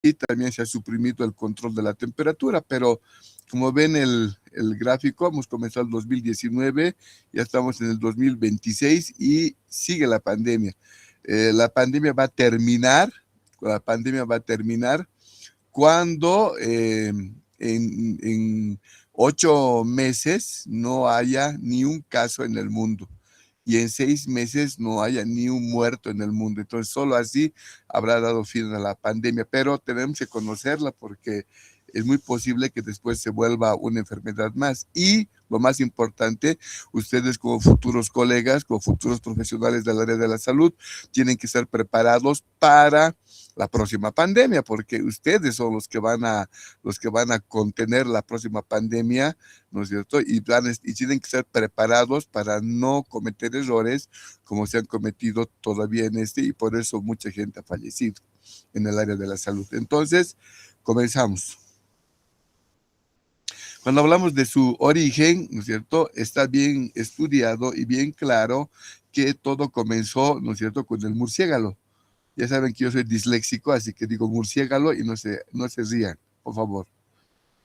y también se ha suprimido el control de la temperatura, pero como ven el gráfico, hemos comenzado el 2019, ya estamos en el 2026 y sigue la pandemia. La pandemia va a terminar cuando en 8 meses no haya ni un caso en el mundo y en 6 meses no haya ni un muerto en el mundo. Entonces, solo así habrá dado fin a la pandemia, pero tenemos que conocerla porque es muy posible que después se vuelva una enfermedad más. Y lo más importante, ustedes como futuros colegas, como futuros profesionales del área de la salud, tienen que estar preparados para la próxima pandemia, porque ustedes son los que van a contener la próxima pandemia, ¿no es cierto? Y tienen que ser preparados para no cometer errores como se han cometido todavía y por eso mucha gente ha fallecido en el área de la salud. Entonces, comenzamos. Cuando hablamos de su origen, ¿no es cierto? Está bien estudiado y bien claro que todo comenzó, ¿no es cierto?, con el murciélago. Ya saben que yo soy disléxico, así que digo murciélago y no se rían, por favor.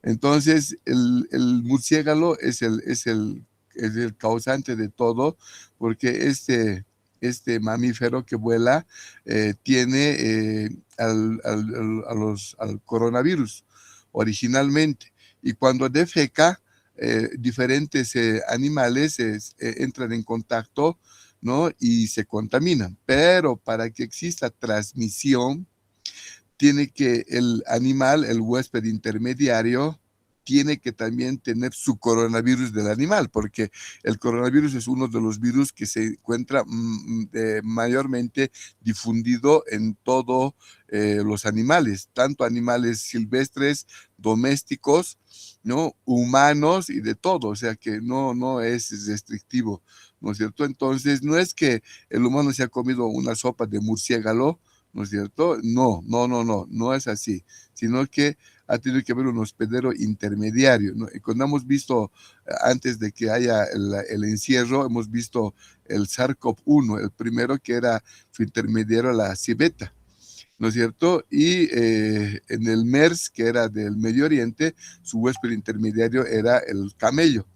Entonces, el murciélago es el causante de todo, porque este mamífero que vuela tiene al coronavirus originalmente. Y cuando defeca, diferentes animales entran en contacto, ¿no? Y se contaminan. Pero para que exista transmisión, tiene que el animal, el huésped intermediario, tiene que también tener su coronavirus del animal, porque el coronavirus es uno de los virus que se encuentra mayormente difundido en todos los animales, tanto animales silvestres, domésticos, ¿no? Humanos y de todo, o sea que no es restrictivo, ¿no es cierto? Entonces, no es que el humano se ha comido una sopa de murciélago, ¿no es cierto? No es así, sino que ha tenido que haber un hospedero intermediario, ¿no? Y cuando hemos visto, antes de que haya el encierro, hemos visto el SARS-CoV-1, el primero que era su intermediario, la civeta, ¿no es cierto? Y en el MERS, que era del Medio Oriente, su huésped intermediario era el camello.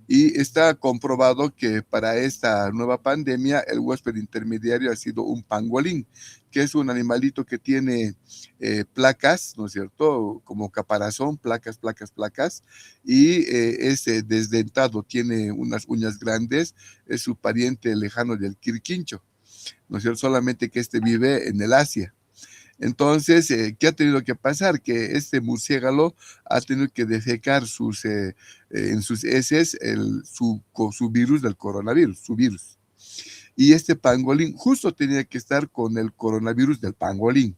Y está comprobado que para esta nueva pandemia el huésped intermediario ha sido un pangolín, que es un animalito que tiene placas, ¿no es cierto? Como caparazón, placas, y ese desdentado tiene unas uñas grandes, es su pariente lejano del quirquincho, ¿no es cierto? Solamente que este vive en el Asia. Entonces, ¿qué ha tenido que pasar? Que este murciélago ha tenido que defecar en sus heces su virus del coronavirus, su virus. Y este pangolín justo tenía que estar con el coronavirus del pangolín.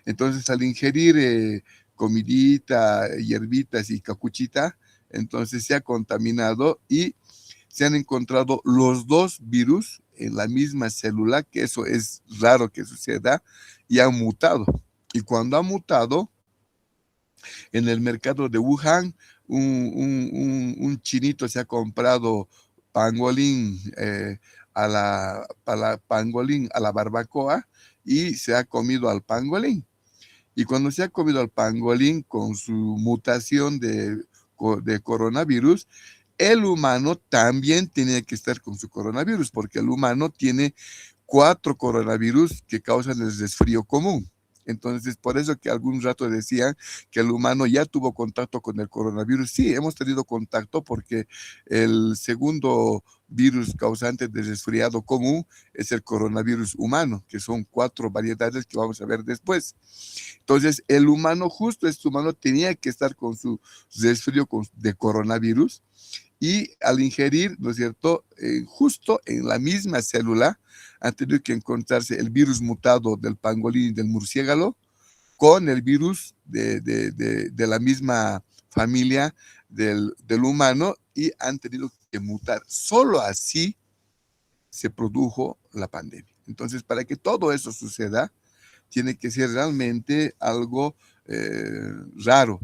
Entonces, al ingerir comidita, hierbitas y cacuchita, entonces se ha contaminado y se han encontrado los dos virus en la misma célula, que eso es raro que suceda, y han mutado. Y cuando ha mutado, en el mercado de Wuhan, un chinito se ha comprado pangolín, pangolín a la barbacoa y se ha comido al pangolín. Y cuando se ha comido al pangolín con su mutación de coronavirus, el humano también tiene que estar con su coronavirus, porque el humano tiene 4 coronavirus que causan el resfrío común. Entonces, por eso que algún rato decían que el humano ya tuvo contacto con el coronavirus. Sí, hemos tenido contacto porque el segundo virus causante de resfriado común es el coronavirus humano, que son 4 variedades que vamos a ver después. Entonces, el humano, justo este humano, tenía que estar con su resfrío de coronavirus y al ingerir, ¿no es cierto?, justo en la misma célula, han tenido que encontrarse el virus mutado del pangolín y del murciélago con el virus de la misma familia del humano y han tenido que mutar. Solo así se produjo la pandemia. Entonces, para que todo eso suceda, tiene que ser realmente algo raro.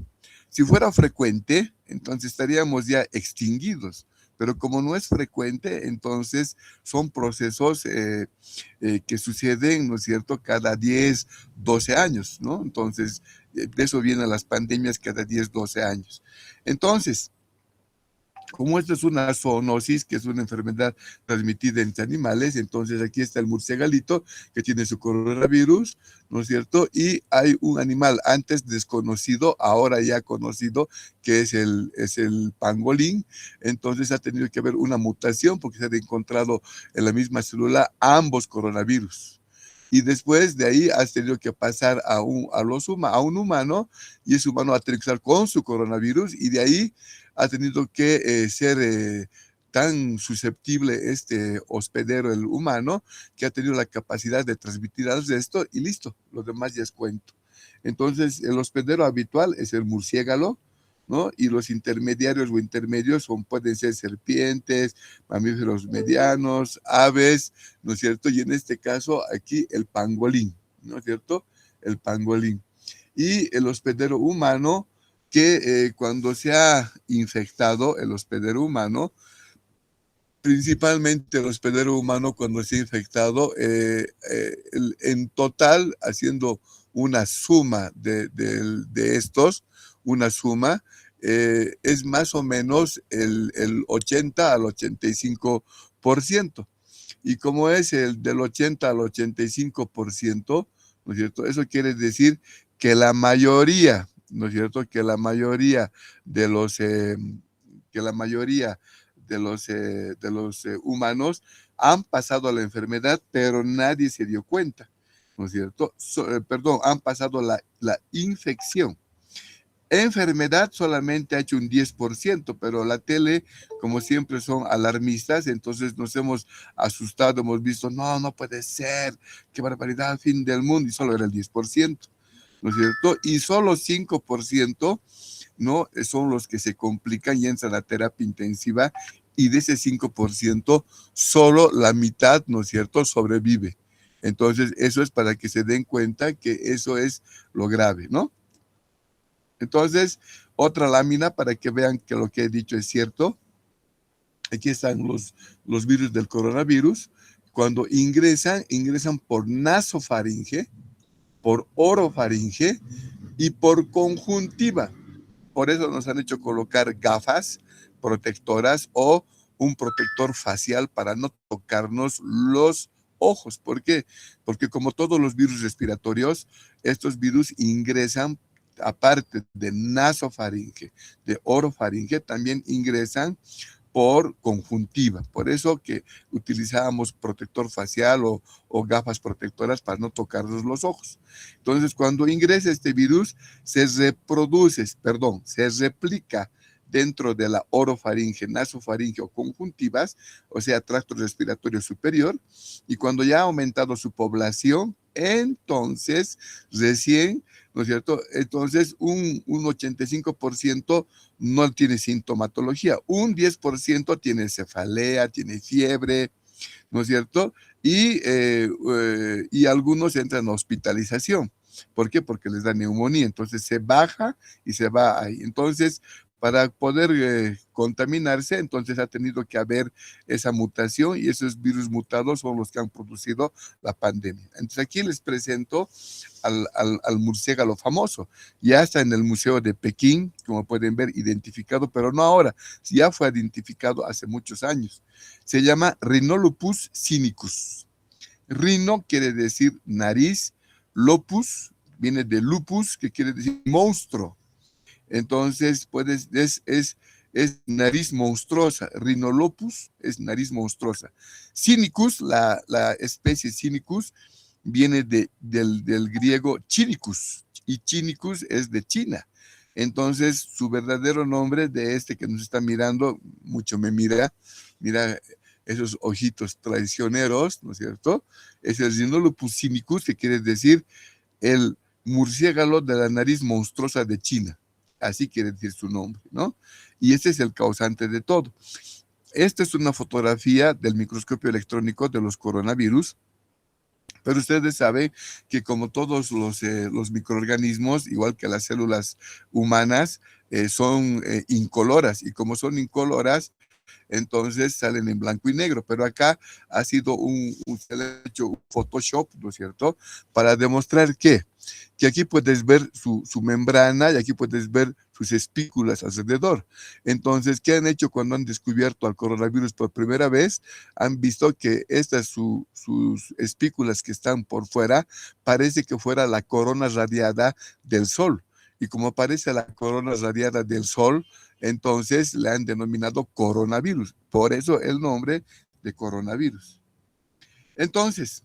Si fuera frecuente, entonces estaríamos ya extinguidos, pero como no es frecuente, entonces son procesos que suceden, ¿no es cierto?, cada 10, 12 años, ¿no? Entonces, de eso vienen las pandemias cada 10, 12 años. Entonces, como esto es una zoonosis, que es una enfermedad transmitida entre animales, entonces aquí está el murciégalito que tiene su coronavirus, ¿no es cierto? Y hay un animal antes desconocido, ahora ya conocido, que es el pangolín. Entonces ha tenido que haber una mutación porque se han encontrado en la misma célula ambos coronavirus. Y después de ahí has tenido que pasar a un humano, y ese humano ha tenido que estar con su coronavirus, y de ahí ha tenido que ser tan susceptible este hospedero, el humano, que ha tenido la capacidad de transmitir esto, y listo, lo demás ya es cuento. Entonces, el hospedero habitual es el murciélago, ¿no? Y los intermediarios o intermedios pueden ser serpientes, mamíferos medianos, aves, ¿no es cierto? Y en este caso, aquí el pangolín, ¿no es cierto? El pangolín. Y el hospedero humano, que cuando se ha infectado el hospedero humano, principalmente el hospedero humano cuando se ha infectado, en total, haciendo una suma de estos, una suma, es más o menos el 80 al 85%. Y como es el del 80 al 85%, ¿no es cierto? Eso quiere decir que la mayoría, ¿no es cierto? Que la mayoría de los, humanos han pasado la enfermedad, pero nadie se dio cuenta, ¿no es cierto? Perdón, han pasado la infección. Enfermedad solamente ha hecho un 10%, pero la tele, como siempre, son alarmistas, entonces nos hemos asustado, hemos visto, no, no puede ser, qué barbaridad, fin del mundo, y solo era el 10%, ¿no es cierto? Y solo 5%, ¿no? Son los que se complican y entran a terapia intensiva, y de ese 5%, solo la mitad, ¿no es cierto?, sobrevive. Entonces, eso es para que se den cuenta que eso es lo grave, ¿no? Entonces, otra lámina para que vean que lo que he dicho es cierto. Aquí están los virus del coronavirus. Cuando ingresan por nasofaringe, por orofaringe y por conjuntiva. Por eso nos han hecho colocar gafas protectoras o un protector facial para no tocarnos los ojos. ¿Por qué? Porque como todos los virus respiratorios, estos virus ingresan, aparte de nasofaringe, de orofaringe, también ingresan por conjuntiva. Por eso que utilizábamos protector facial o gafas protectoras para no tocarnos los ojos. Entonces, cuando ingresa este virus, se replica dentro de la orofaringe, nasofaringe o conjuntivas, o sea, tracto respiratorio superior, y cuando ya ha aumentado su población, entonces recién, ¿no es cierto? Entonces un 85% no tiene sintomatología, un 10% tiene cefalea, tiene fiebre, ¿no es cierto? Y algunos entran a hospitalización. ¿Por qué? Porque les da neumonía, entonces se baja y se va ahí. Entonces, para poder contaminarse, entonces ha tenido que haber esa mutación, y esos virus mutados son los que han producido la pandemia. Entonces aquí les presento al murciélago famoso. Ya está en el Museo de Pekín, como pueden ver, identificado, pero no ahora, ya fue identificado hace muchos años. Se llama Rhinolopus cynicus. Rhino quiere decir nariz, lopus viene de lupus, que quiere decir monstruo. Entonces, es nariz monstruosa. Rhinolopus es nariz monstruosa. Cynicus, la especie Cynicus, viene del griego chinicus, y chinicus es de China. Entonces, su verdadero nombre de este que nos está mirando, mucho me mira esos ojitos traicioneros, ¿no es cierto? Es el Rhinolopus cynicus, que quiere decir el murciélago de la nariz monstruosa de China. Así quiere decir su nombre, ¿no? Y este es el causante de todo. Esta es una fotografía del microscopio electrónico de los coronavirus, pero ustedes saben que como todos los microorganismos, igual que las células humanas, son incoloras, y como son incoloras, entonces salen en blanco y negro, pero acá ha sido se le ha hecho un Photoshop, ¿no es cierto?, para demostrar que aquí puedes ver su membrana y aquí puedes ver sus espículas alrededor. Entonces, ¿qué han hecho cuando han descubierto al coronavirus por primera vez? Han visto que estas sus espículas que están por fuera parece que fuera la corona radiada del Sol. Y como parece la corona radiada del Sol, entonces le han denominado coronavirus. Por eso el nombre de coronavirus. Entonces,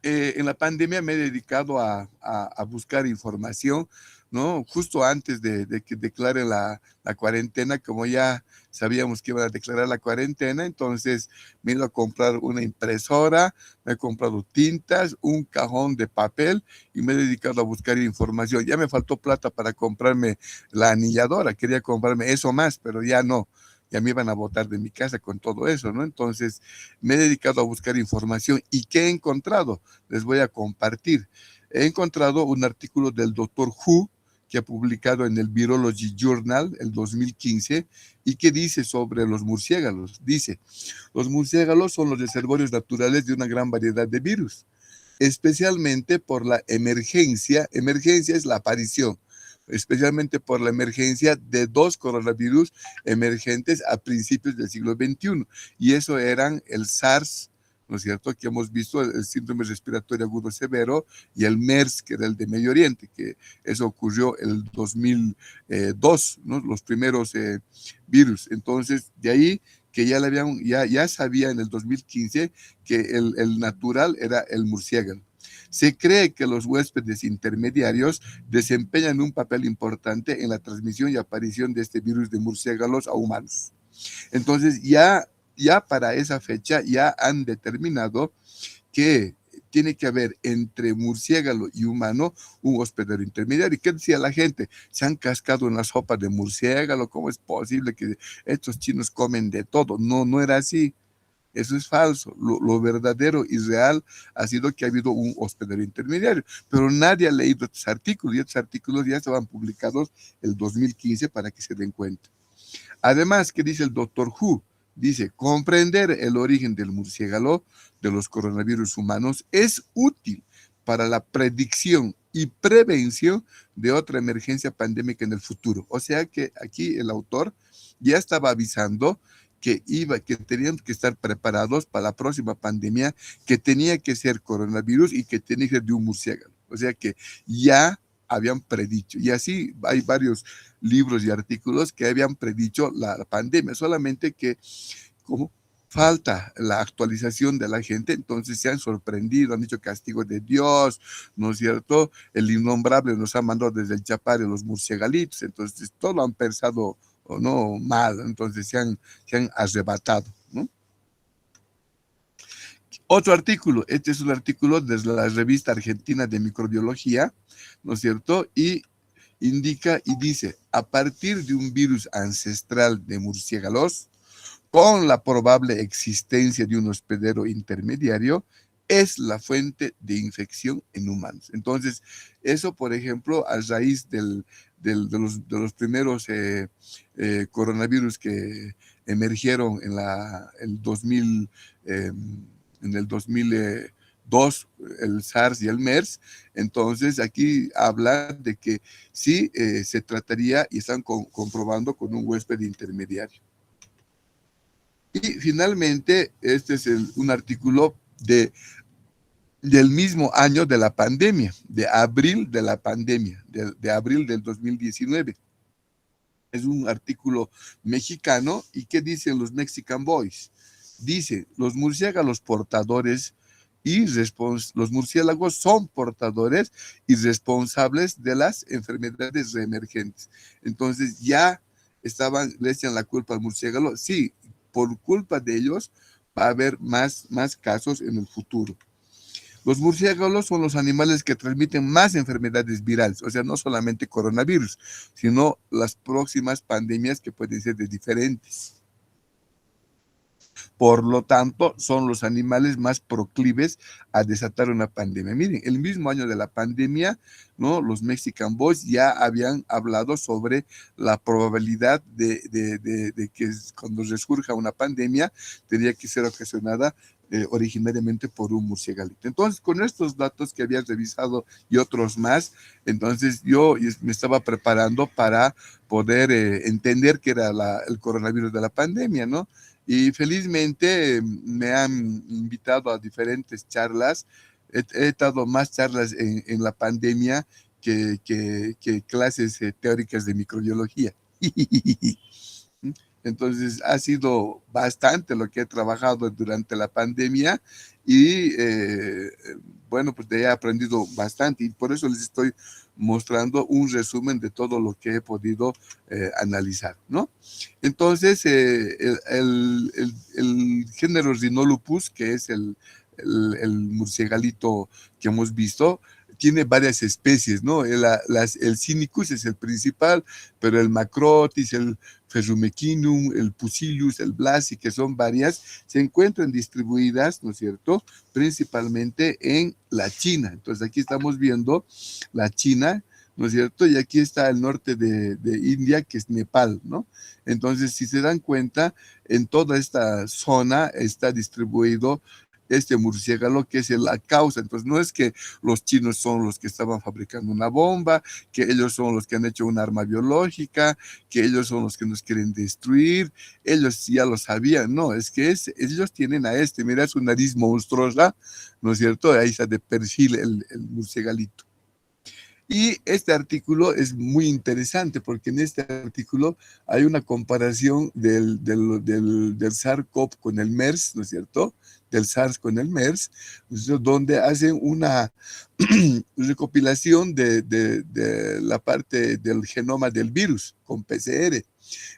en la pandemia me he dedicado a buscar información, ¿no? Justo antes de que declaren la cuarentena, como ya sabíamos que iban a declarar la cuarentena, entonces me he ido a comprar una impresora, me he comprado tintas, un cajón de papel y me he dedicado a buscar información. Ya me faltó plata para comprarme la anilladora, quería comprarme eso más, pero ya no. Ya me iban a botar de mi casa con todo eso, ¿no? Entonces me he dedicado a buscar información. ¿Y qué he encontrado? Les voy a compartir. He encontrado un artículo del Dr. Hu que ha publicado en el Virology Journal el 2015 y que dice sobre los murciélagos. Dice, los murciélagos son los reservorios naturales de una gran variedad de virus, especialmente por la emergencia es la aparición, especialmente por la emergencia de 2 coronavirus emergentes a principios del siglo XXI, y eso eran el SARS, ¿no es cierto?, que hemos visto, el síndrome respiratorio agudo severo, y el MERS, que era el de Medio Oriente, que eso ocurrió en el 2002, ¿no?, los primeros virus. Entonces, de ahí que ya sabía en el 2015 que el natural era el murciélago. Se cree que los huéspedes intermediarios desempeñan un papel importante en la transmisión y aparición de este virus de murciélagos a humanos. Entonces, ya para esa fecha ya han determinado que tiene que haber entre murciélago y humano un hospedero intermediario. ¿Y qué decía la gente? Se han cascado en la sopa de murciélago, ¿cómo es posible que estos chinos comen de todo? No, no era así. Eso es falso. Lo verdadero y real ha sido que ha habido un hospedero intermediario, pero nadie ha leído estos artículos y estos artículos ya estaban publicados el 2015 para que se den cuenta. Además, ¿qué dice el doctor Hu? Dice, comprender el origen del murciélago, de los coronavirus humanos, es útil para la predicción y prevención de otra emergencia pandémica en el futuro. O sea que aquí el autor ya estaba avisando que tenían que estar preparados para la próxima pandemia, que tenía que ser coronavirus y que tenía que ser de un murciélago. O sea que ya habían predicho. Y así hay varios libros y artículos que habían predicho la pandemia, solamente que como falta la actualización de la gente, entonces se han sorprendido, han dicho castigo de Dios, ¿no es cierto? El innombrable nos ha mandado desde el Chapare los murciegalitos, entonces todo lo han pensado o no mal, entonces se han arrebatado, ¿no? Otro artículo, este es un artículo desde la revista argentina de microbiología, ¿no es cierto? Y indica y dice, a partir de un virus ancestral de murciélagos, con la probable existencia de un hospedero intermediario, es la fuente de infección en humanos. Entonces, eso, por ejemplo, a raíz de los primeros coronavirus que emergieron el 2000, en el 2002, el SARS y el MERS, entonces aquí habla de que sí se trataría y están comprobando con un huésped intermediario. Y finalmente, este es un artículo del mismo año de la pandemia, de abril de la pandemia, de abril del 2019. Es un artículo mexicano. ¿Y qué dicen los Mexican Boys? Dice, los murciélagos portadores los murciélagos son portadores y responsables de las enfermedades reemergentes. Entonces ya le echan la culpa al murciélago. Sí, por culpa de ellos va a haber más casos en el futuro. Los murciélagos son los animales que transmiten más enfermedades virales, o sea, no solamente coronavirus, sino las próximas pandemias que pueden ser de diferentes. Por lo tanto, son los animales más proclives a desatar una pandemia. Miren, el mismo año de la pandemia, ¿no? Los Mexican Boys ya habían hablado sobre la probabilidad de que cuando resurja una pandemia, tendría que ser ocasionada originariamente por un murciégalito. Entonces, con estos datos que había revisado y otros más, entonces yo me estaba preparando para poder entender qué era el coronavirus de la pandemia, ¿no? Y felizmente me han invitado a diferentes charlas. He dado más charlas en la pandemia que clases teóricas de microbiología. Entonces ha sido bastante lo que he trabajado durante la pandemia y bueno, pues he aprendido bastante y por eso les estoy mostrando un resumen de todo lo que he podido analizar, ¿no? Entonces, el género Rhinolopus, que es el murciégalito que hemos visto, tiene varias especies, ¿no? El Cynicus es el principal, pero el Macrotis, el Ferrumequinum, el Pusillus, el Blasi, que son varias, se encuentran distribuidas, ¿no es cierto?, principalmente en la China. Entonces aquí estamos viendo la China, ¿no es cierto? Y aquí está el norte de India, que es Nepal, ¿no? Entonces, si se dan cuenta, en toda esta zona está distribuido este murciélago, que es la causa. Entonces, no es que los chinos son los que estaban fabricando una bomba, que ellos son los que han hecho un arma biológica, que ellos son los que nos quieren destruir, ellos ya lo sabían, no, es que ellos tienen a mira su nariz monstruosa, ¿no es cierto? Ahí está de perfil el murciégalito. Y este artículo es muy interesante porque en este artículo hay una comparación del SARS-CoV con el MERS, ¿no es cierto? Del SARS con el MERS, donde hacen una recopilación de la parte del genoma del virus con PCR.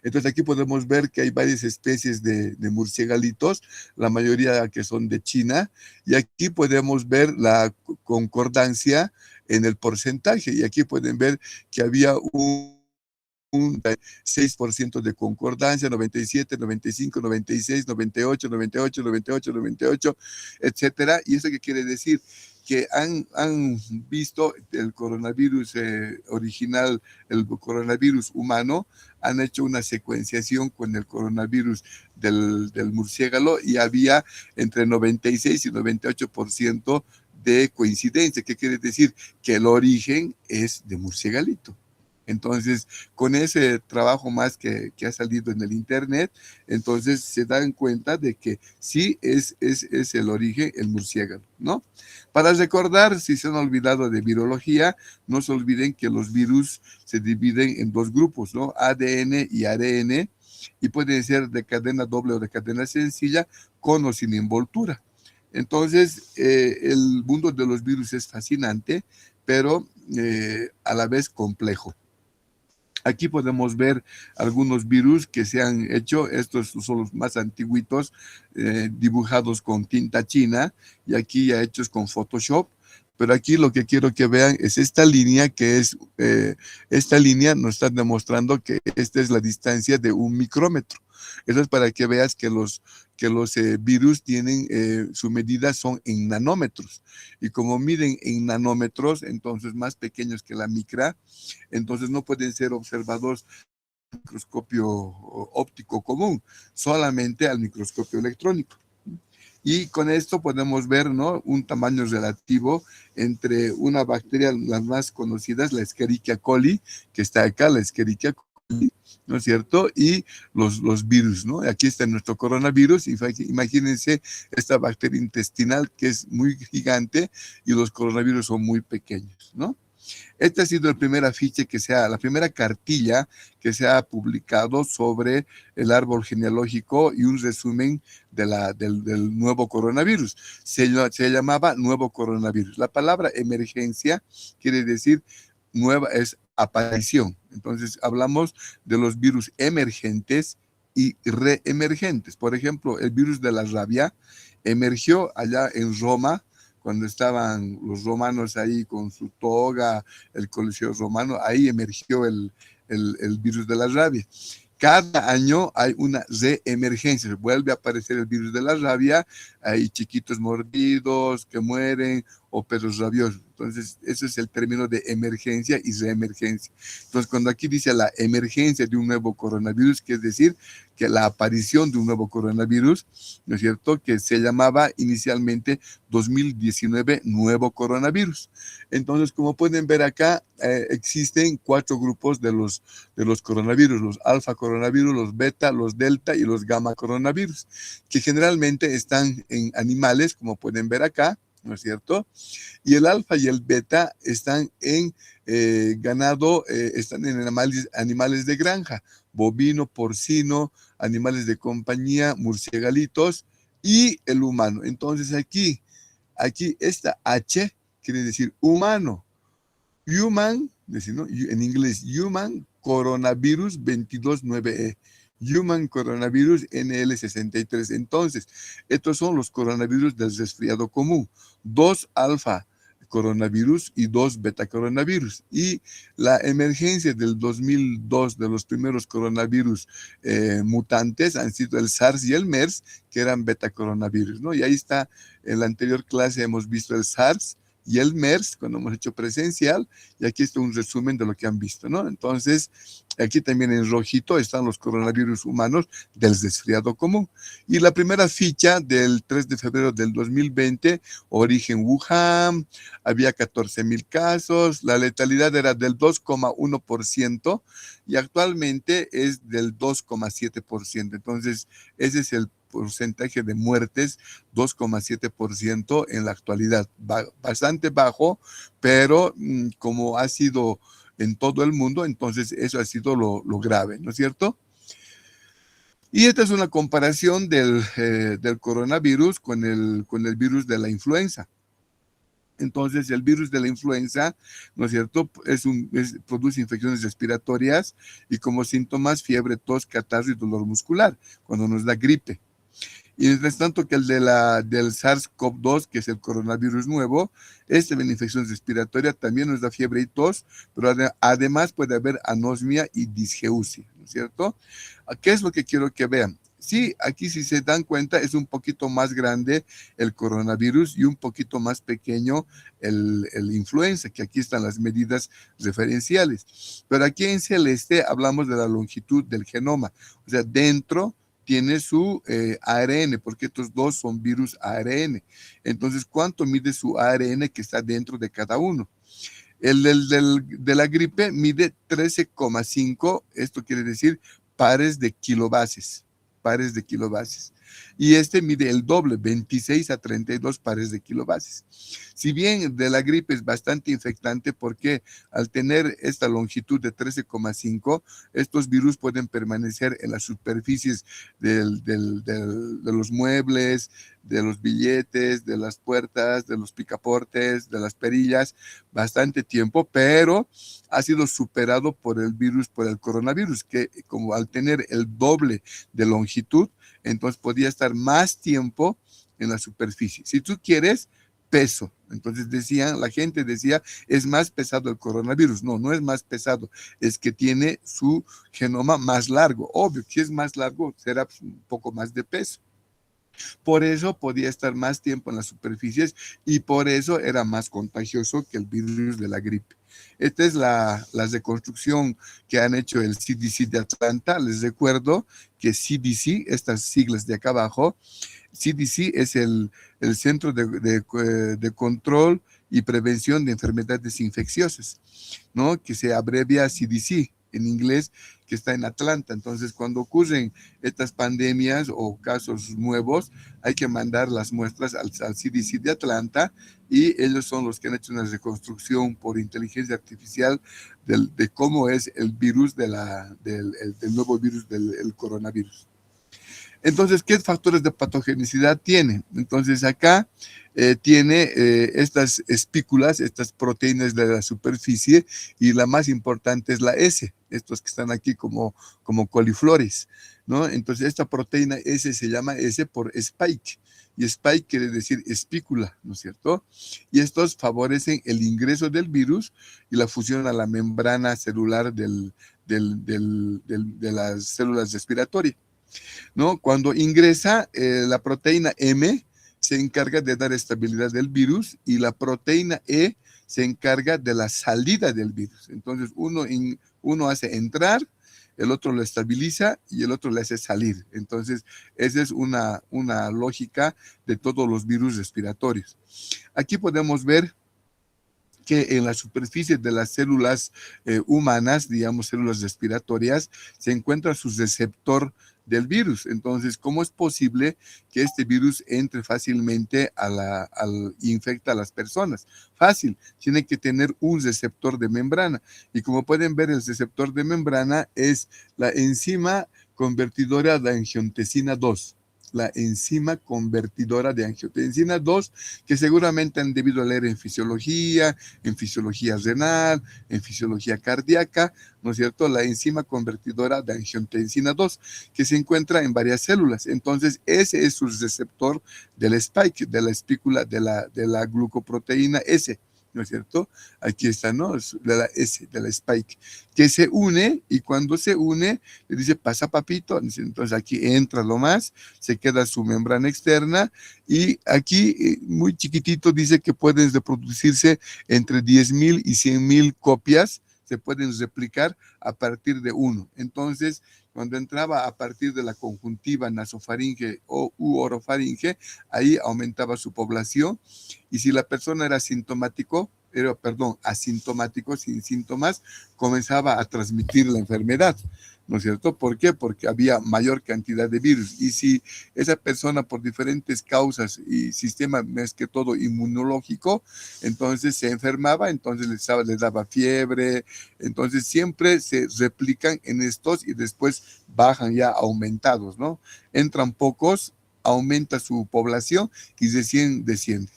Entonces aquí podemos ver que hay varias especies de murciégalitos, la mayoría que son de China, y aquí podemos ver la concordancia en el porcentaje, y aquí pueden ver que había un 6% de concordancia, 97, 95, 96, 98, 98, 98, 98, etcétera. ¿Y eso qué quiere decir? Que han visto el coronavirus original, el coronavirus humano, han hecho una secuenciación con el coronavirus del murciélago y había entre 96 y 98% de coincidencia. ¿Qué quiere decir? Que el origen es de murciégalito. Entonces, con ese trabajo más que ha salido en el internet, entonces se dan cuenta de que sí es el origen, el murciélago, ¿no? Para recordar, si se han olvidado de virología, no se olviden que los virus se dividen en dos grupos, ¿no? ADN y ARN, y pueden ser de cadena doble o de cadena sencilla, con o sin envoltura. Entonces, el mundo de los virus es fascinante, pero a la vez complejo. Aquí podemos ver algunos virus que se han hecho, estos son los más antiguitos, dibujados con tinta china y aquí ya hechos con Photoshop. Pero aquí lo que quiero que vean es esta línea, que es, esta línea nos está demostrando que esta es la distancia de 1 micrómetro. Eso es para que veas que los virus tienen, su medida son en nanómetros. Y como miden en nanómetros, entonces más pequeños que la micra, entonces no pueden ser observados al microscopio óptico común, solamente al microscopio electrónico. Y con esto podemos ver, ¿no?, un tamaño relativo entre una bacteria, las más conocidas, la Escherichia coli, que está acá, la Escherichia coli, ¿no es cierto? Y los virus, ¿no? Aquí está nuestro coronavirus, y imagínense esta bacteria intestinal que es muy gigante y los coronavirus son muy pequeños, ¿no? Este ha sido el primer afiche la primera cartilla que se ha publicado sobre el árbol genealógico y un resumen del nuevo coronavirus. Se llamaba nuevo coronavirus. La palabra emergencia quiere decir nueva, es aparición. Entonces hablamos de los virus emergentes y reemergentes. Por ejemplo, el virus de la rabia emergió allá en Roma, cuando estaban los romanos ahí con su toga, el Coliseo romano, ahí emergió el virus de la rabia. cada año hay una reemergencia, vuelve a aparecer el virus de la rabia, hay chiquitos mordidos que mueren o perros rabiosos. Entonces, ese es el término de emergencia y reemergencia. Entonces, cuando aquí dice la emergencia de un nuevo coronavirus, que es decir, que la aparición de un nuevo coronavirus, ¿no es cierto?, que se llamaba inicialmente 2019 nuevo coronavirus. Entonces, como pueden ver acá, existen 4 grupos de los coronavirus, los alfa coronavirus, los beta, los delta y los gamma coronavirus, que generalmente están en animales, como pueden ver acá, ¿no es cierto? Y el alfa y el beta están en ganado, están en animales de granja, bovino, porcino, animales de compañía, murciegalitos y el humano. Entonces aquí esta H quiere decir humano. Human, ¿no? En inglés, Human Coronavirus 229E. Human Coronavirus NL63. Entonces, estos son los coronavirus del resfriado común. 2 alfa coronavirus y 2 beta coronavirus. Y la emergencia del 2002 de los primeros coronavirus mutantes han sido el SARS y el MERS, que eran beta coronavirus, ¿no? Y ahí está, en la anterior clase hemos visto el SARS y el MERS cuando hemos hecho presencial, y aquí está un resumen de lo que han visto, ¿no? Entonces, aquí también en rojito están los coronavirus humanos del resfriado común. Y la primera ficha del 3 de febrero del 2020, origen Wuhan, había 14,000 casos, la letalidad era del 2,1% y actualmente es del 2,7%. Entonces, ese es el porcentaje de muertes, 2,7% en la actualidad, bastante bajo, pero como ha sido en todo el mundo, entonces eso ha sido lo grave, ¿no es cierto? Y esta es una comparación del coronavirus con el virus de la influenza. Entonces, el virus de la influenza, ¿no es cierto?, produce infecciones respiratorias y como síntomas fiebre, tos, catarro y dolor muscular cuando nos da gripe. Y mientras tanto que el del SARS-CoV-2, que es el coronavirus nuevo, de la infección respiratoria también nos da fiebre y tos, pero además puede haber anosmia y disgeusia, ¿no es cierto? ¿Qué es lo que quiero que vean? Sí, aquí si se dan cuenta es un poquito más grande el coronavirus y un poquito más pequeño el influenza, que aquí están las medidas referenciales. Pero aquí en celeste hablamos de la longitud del genoma, o sea, dentro tiene su ARN, porque estos dos son virus ARN. Entonces, ¿cuánto mide su ARN que está dentro de cada uno? El de la gripe mide 13,5, esto quiere decir pares de kilobases. Y este mide el doble, 26 a 32 pares de kilobases. Si bien de la gripe es bastante infectante porque al tener esta longitud de 13,5, estos virus pueden permanecer en las superficies de los muebles, de los billetes, de las puertas, de los picaportes, de las perillas, bastante tiempo, pero ha sido superado por el coronavirus, que como al tener el doble de longitud, entonces podía estar más tiempo en la superficie. Si tú quieres peso, entonces la gente decía, es más pesado el coronavirus. No, no es más pesado, es que tiene su genoma más largo. Obvio, si es más largo, será un poco más de peso. Por eso podía estar más tiempo en las superficies y por eso era más contagioso que el virus de la gripe. Esta es la reconstrucción que han hecho el CDC de Atlanta. Les recuerdo que CDC, estas siglas de acá abajo, CDC es el Centro de Control y Prevención de Enfermedades Infecciosas, ¿no?, que se abrevia CDC en inglés, que está en Atlanta. Entonces, cuando ocurren estas pandemias o casos nuevos, hay que mandar las muestras al CDC de Atlanta y ellos son los que han hecho una reconstrucción por inteligencia artificial de cómo es el virus del nuevo virus del coronavirus. Entonces, ¿qué factores de patogenicidad tiene? Entonces, acá tiene estas espículas, estas proteínas de la superficie, y la más importante es la S, estos que están aquí como coliflores, ¿no? Entonces, esta proteína S se llama S por spike, y spike quiere decir espícula, ¿no es cierto? Y estos favorecen el ingreso del virus y la fusión a la membrana celular de las células respiratorias, ¿no? Cuando ingresa, la proteína M se encarga de dar estabilidad del virus y la proteína E se encarga de la salida del virus. Entonces, uno hace entrar, el otro lo estabiliza y el otro le hace salir. Entonces, esa es una lógica de todos los virus respiratorios. Aquí podemos ver que en la superficie de las células humanas, digamos células respiratorias, se encuentra su receptor del virus. Entonces, ¿cómo es posible que este virus entre fácilmente infecta a las personas? Fácil, tiene que tener un receptor de membrana. Y como pueden ver, el receptor de membrana es la enzima convertidora de angiotensina 2. La enzima convertidora de angiotensina 2, que seguramente han debido leer en fisiología renal, en fisiología cardíaca, ¿no es cierto? La enzima convertidora de angiotensina 2, que se encuentra en varias células. Entonces, ese es su receptor del spike, de la espícula de la glucoproteína S, ¿no es cierto? Aquí está, ¿no? De la S, de la spike, que se une, y cuando se une, le dice, pasa papito. Entonces aquí entra lo más, se queda su membrana externa, y aquí muy chiquitito dice que pueden reproducirse entre 10,000 y 100,000 copias, se pueden replicar a partir de uno. Entonces, cuando entraba a partir de la conjuntiva nasofaringe u orofaringe, ahí aumentaba su población, y si la persona era asintomático, sin síntomas, comenzaba a transmitir la enfermedad, ¿no es cierto? ¿Por qué? Porque había mayor cantidad de virus. Y si esa persona, por diferentes causas y sistema más que todo inmunológico, entonces se enfermaba, entonces le daba fiebre, entonces siempre se replican en estos y después bajan ya aumentados, ¿no? Entran pocos, aumenta su población y recién desciende.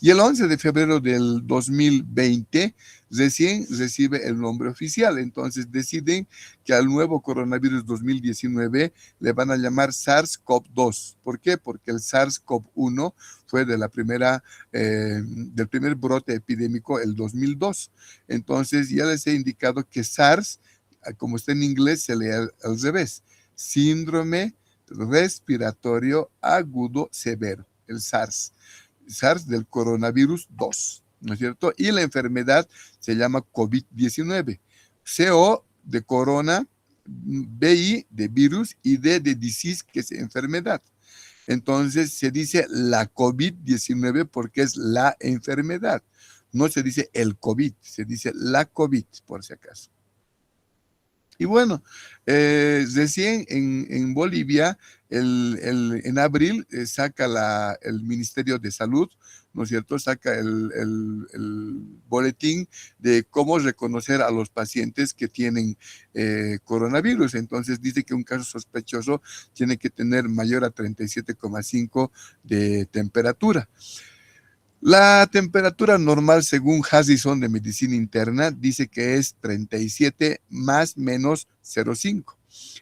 Y el 11 de febrero del 2020 recién recibe el nombre oficial. Entonces deciden que al nuevo coronavirus 2019 le van a llamar SARS-CoV-2. ¿Por qué? Porque el SARS-CoV-1 fue del primer brote epidémico el 2002. Entonces ya les he indicado que SARS, como está en inglés, se lee al revés. Síndrome respiratorio agudo severo, el SARS del coronavirus 2, ¿no es cierto? Y la enfermedad se llama COVID-19. CO de corona, VI de virus y D de disease, que es enfermedad. Entonces se dice la COVID-19 porque es la enfermedad. No se dice el COVID, se dice la COVID, por si acaso. Y bueno, recién en Bolivia, en abril, saca el Ministerio de Salud, ¿no es cierto? Saca el boletín de cómo reconocer a los pacientes que tienen coronavirus. Entonces dice que un caso sospechoso tiene que tener mayor a 37,5 de temperatura. La temperatura normal, según Harrison de Medicina Interna, dice que es 37 más menos 0,5.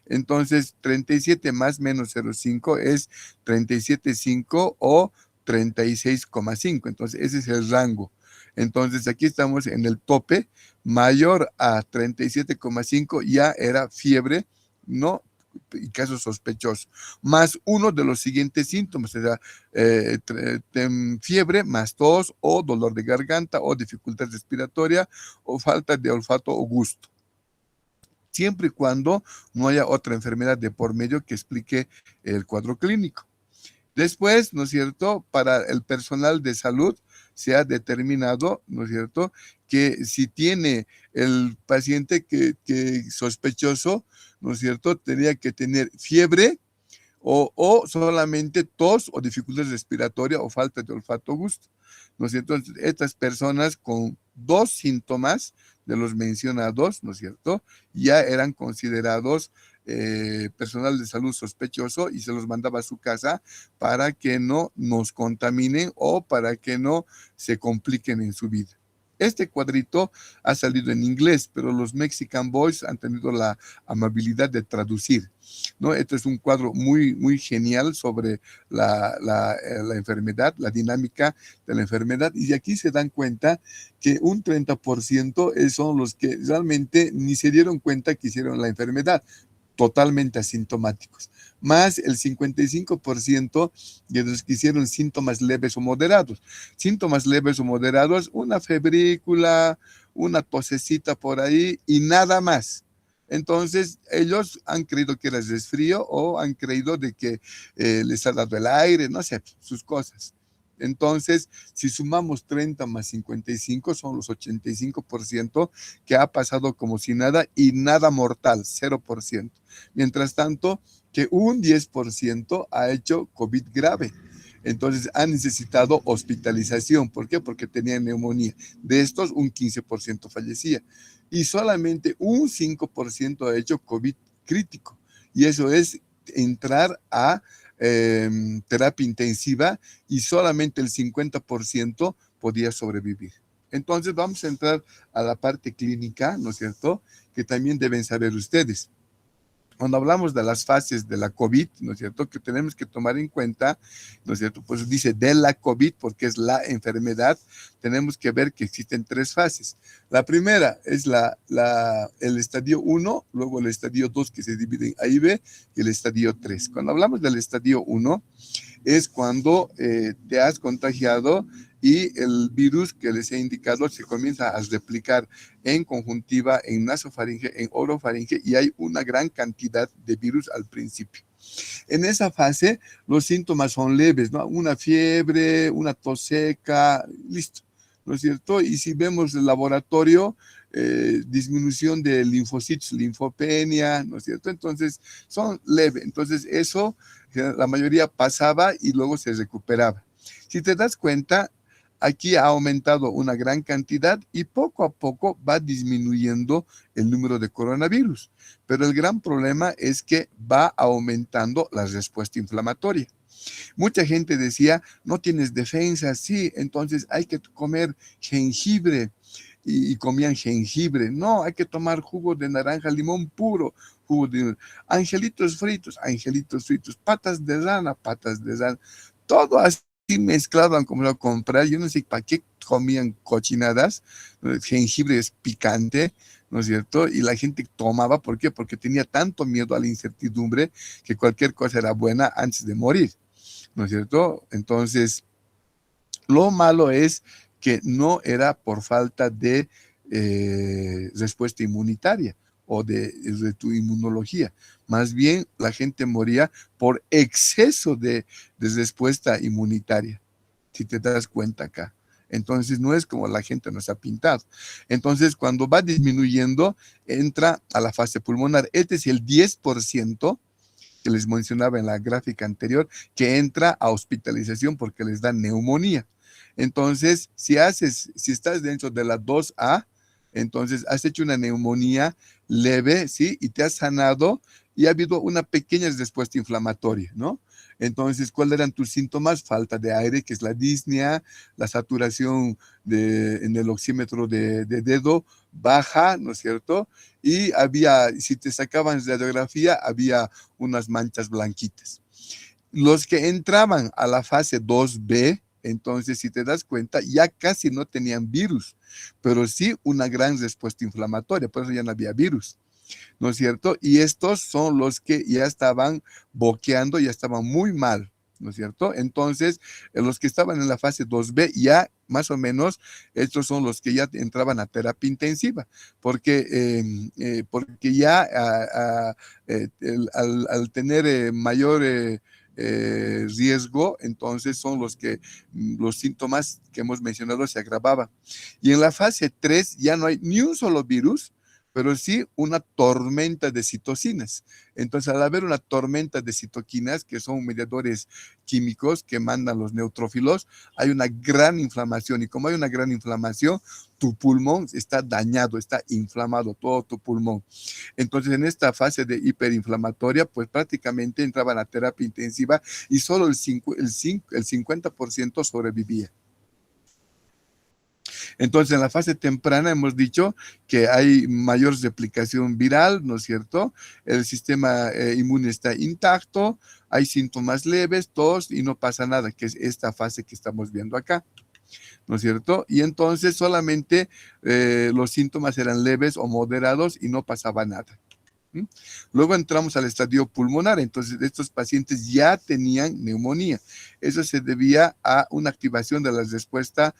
Entonces, 37 más menos 0,5 es 37,5 o 36,5. Entonces, ese es el rango. Entonces, aquí estamos en el tope. Mayor a 37,5 ya era fiebre, ¿no? Y caso sospechoso, más uno de los siguientes síntomas, o sea, fiebre, más tos o dolor de garganta o dificultad respiratoria o falta de olfato o gusto, siempre y cuando no haya otra enfermedad de por medio que explique el cuadro clínico. Después, ¿no es cierto?, para el personal de salud se ha determinado, ¿no es cierto?, que si tiene el paciente que sospechoso, ¿no es cierto?, tenía que tener fiebre o solamente tos o dificultad respiratoria o falta de olfato o gusto, ¿no es cierto? Entonces, estas personas con 2 síntomas de los mencionados, ¿no es cierto?, ya eran considerados personal de salud sospechoso y se los mandaba a su casa para que no nos contaminen o para que no se compliquen en su vida. Este cuadrito ha salido en inglés, pero los Mexican Boys han tenido la amabilidad de traducir, ¿no? Este es un cuadro muy, muy genial sobre la enfermedad, la dinámica de la enfermedad, y aquí se dan cuenta que un 30% son los que realmente ni se dieron cuenta que hicieron la enfermedad, totalmente asintomáticos, más el 55% de los que hicieron síntomas leves o moderados. Síntomas leves o moderados, una febrícula, una tosecita por ahí y nada más. Entonces, ellos han creído que era resfrío o han creído de que les ha dado el aire, no sé, sus cosas. Entonces, si sumamos 30 más 55, son los 85% que ha pasado como si nada y nada mortal, 0%. Mientras tanto, que un 10% ha hecho COVID grave. Entonces, ha necesitado hospitalización. ¿Por qué? Porque tenía neumonía. De estos, un 15% fallecía. Y solamente un 5% ha hecho COVID crítico. Y eso es entrar a terapia intensiva y solamente el 50% podía sobrevivir. Entonces vamos a entrar a la parte clínica, ¿no es cierto? Que también deben saber ustedes. Cuando hablamos de las fases de la COVID, ¿no es cierto?, que tenemos que tomar en cuenta, ¿no es cierto?, pues dice de la COVID porque es la enfermedad, tenemos que ver que existen 3 fases. La primera es el estadio 1, luego el estadio 2 que se divide en A y B, y el estadio 3. Cuando hablamos del estadio 1, es cuando te has contagiado y el virus que les he indicado se comienza a replicar en conjuntiva, en nasofaringe, en orofaringe, y hay una gran cantidad de virus al principio. En esa fase, los síntomas son leves, ¿no? Una fiebre, una tos seca, listo, ¿no es cierto? Y si vemos el laboratorio, disminución de linfocitos, linfopenia, ¿no es cierto? Entonces, son leves. Entonces, eso, la mayoría pasaba y luego se recuperaba. Si te das cuenta, aquí ha aumentado una gran cantidad y poco a poco va disminuyendo el número de coronavirus. Pero el gran problema es que va aumentando la respuesta inflamatoria. Mucha gente decía, no tienes defensa, sí, entonces hay que comer jengibre. Y comían jengibre. No, hay que tomar jugo de naranja, limón puro, jugo de angelitos fritos, patas de rana, todo así mezclaban como lo comprar. Yo no sé para qué comían cochinadas. El jengibre es picante, ¿no es cierto? Y la gente tomaba, ¿por qué? Porque tenía tanto miedo a la incertidumbre que cualquier cosa era buena antes de morir, ¿no es cierto? Entonces, lo malo es que no era por falta de respuesta inmunitaria o de tu inmunología. Más bien, la gente moría por exceso de respuesta inmunitaria, si te das cuenta acá. Entonces, no es como la gente nos ha pintado. Entonces, cuando va disminuyendo, entra a la fase pulmonar. Este es el 10% que les mencionaba en la gráfica anterior, que entra a hospitalización porque les da neumonía. Entonces, si estás dentro de la 2A, entonces has hecho una neumonía leve, ¿sí? Y te has sanado y ha habido una pequeña respuesta inflamatoria, ¿no? Entonces, ¿cuáles eran tus síntomas? Falta de aire, que es la disnea, la saturación en el oxímetro de dedo baja, ¿no es cierto? Y si te sacaban radiografía, había unas manchas blanquitas. Los que entraban a la fase 2B, entonces, si te das cuenta, ya casi no tenían virus, pero sí una gran respuesta inflamatoria, por eso ya no había virus, ¿no es cierto? Y estos son los que ya estaban boqueando, ya estaban muy mal, ¿no es cierto? Entonces, los que estaban en la fase 2B, ya más o menos, estos son los que ya entraban a terapia intensiva, porque ya al tener mayor riesgo, entonces son los síntomas que hemos mencionado se agravaban. Y en la fase 3 ya no hay ni un solo virus, pero sí una tormenta de citocinas. Entonces, al haber una tormenta de citoquinas, que son mediadores químicos que mandan los neutrófilos, hay una gran inflamación. Y como hay una gran inflamación, tu pulmón está dañado, está inflamado, todo tu pulmón. Entonces, en esta fase de hiperinflamatoria, pues prácticamente entraban a terapia intensiva y solo el 50% sobrevivía. Entonces, en la fase temprana hemos dicho que hay mayor replicación viral, ¿no es cierto? El sistema inmune está intacto, hay síntomas leves, tos y no pasa nada, que es esta fase que estamos viendo acá, ¿no es cierto? Y entonces solamente los síntomas eran leves o moderados y no pasaba nada. ¿Mm? Luego entramos al estadio pulmonar, entonces estos pacientes ya tenían neumonía. Eso se debía a una activación de la respuesta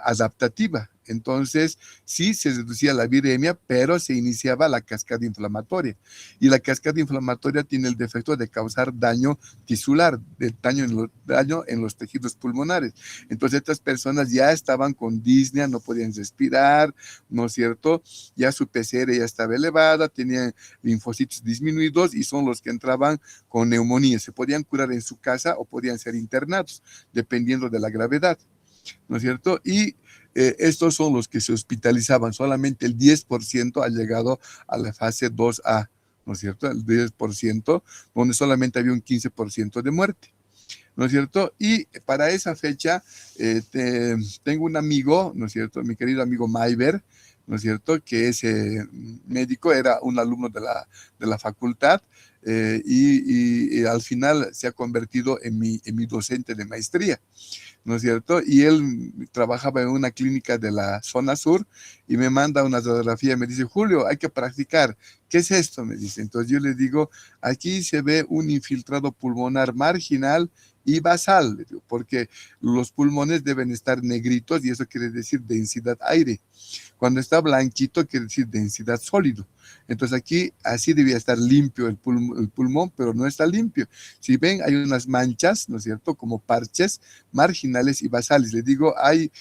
adaptativa. Entonces, sí se reducía la viremia, pero se iniciaba la cascada inflamatoria. Y la cascada inflamatoria tiene el defecto de causar daño tisular, daño en los tejidos pulmonares. Entonces, estas personas ya estaban con disnea, no podían respirar, ¿no es cierto? Ya su PCR ya estaba elevada, tenían linfocitos disminuidos y son los que entraban con neumonía. Se podían curar en su casa o podían ser internados, dependiendo de la gravedad, ¿no es cierto? Y estos son los que se hospitalizaban. Solamente el 10% ha llegado a la fase 2A, ¿no es cierto? El 10%, donde solamente había un 15% de muerte, ¿no es cierto? Y para esa fecha tengo un amigo, ¿no es cierto? Mi querido amigo Mayber, ¿no es cierto? Que es médico, era un alumno de la facultad y al final se ha convertido en mi docente de maestría, ¿no es cierto? Y él trabajaba en una clínica de la zona sur y me manda una radiografía, me dice, Julio, hay que practicar. ¿Qué es esto? Me dice. Entonces yo le digo, aquí se ve un infiltrado pulmonar marginal y basal, porque los pulmones deben estar negritos y eso quiere decir densidad aire. Cuando está blanquito quiere decir densidad sólido. Entonces aquí así debía estar limpio el pulmón, pero no está limpio. Si ven, hay unas manchas, ¿no es cierto?, como parches marginales y basales. Le digo, hay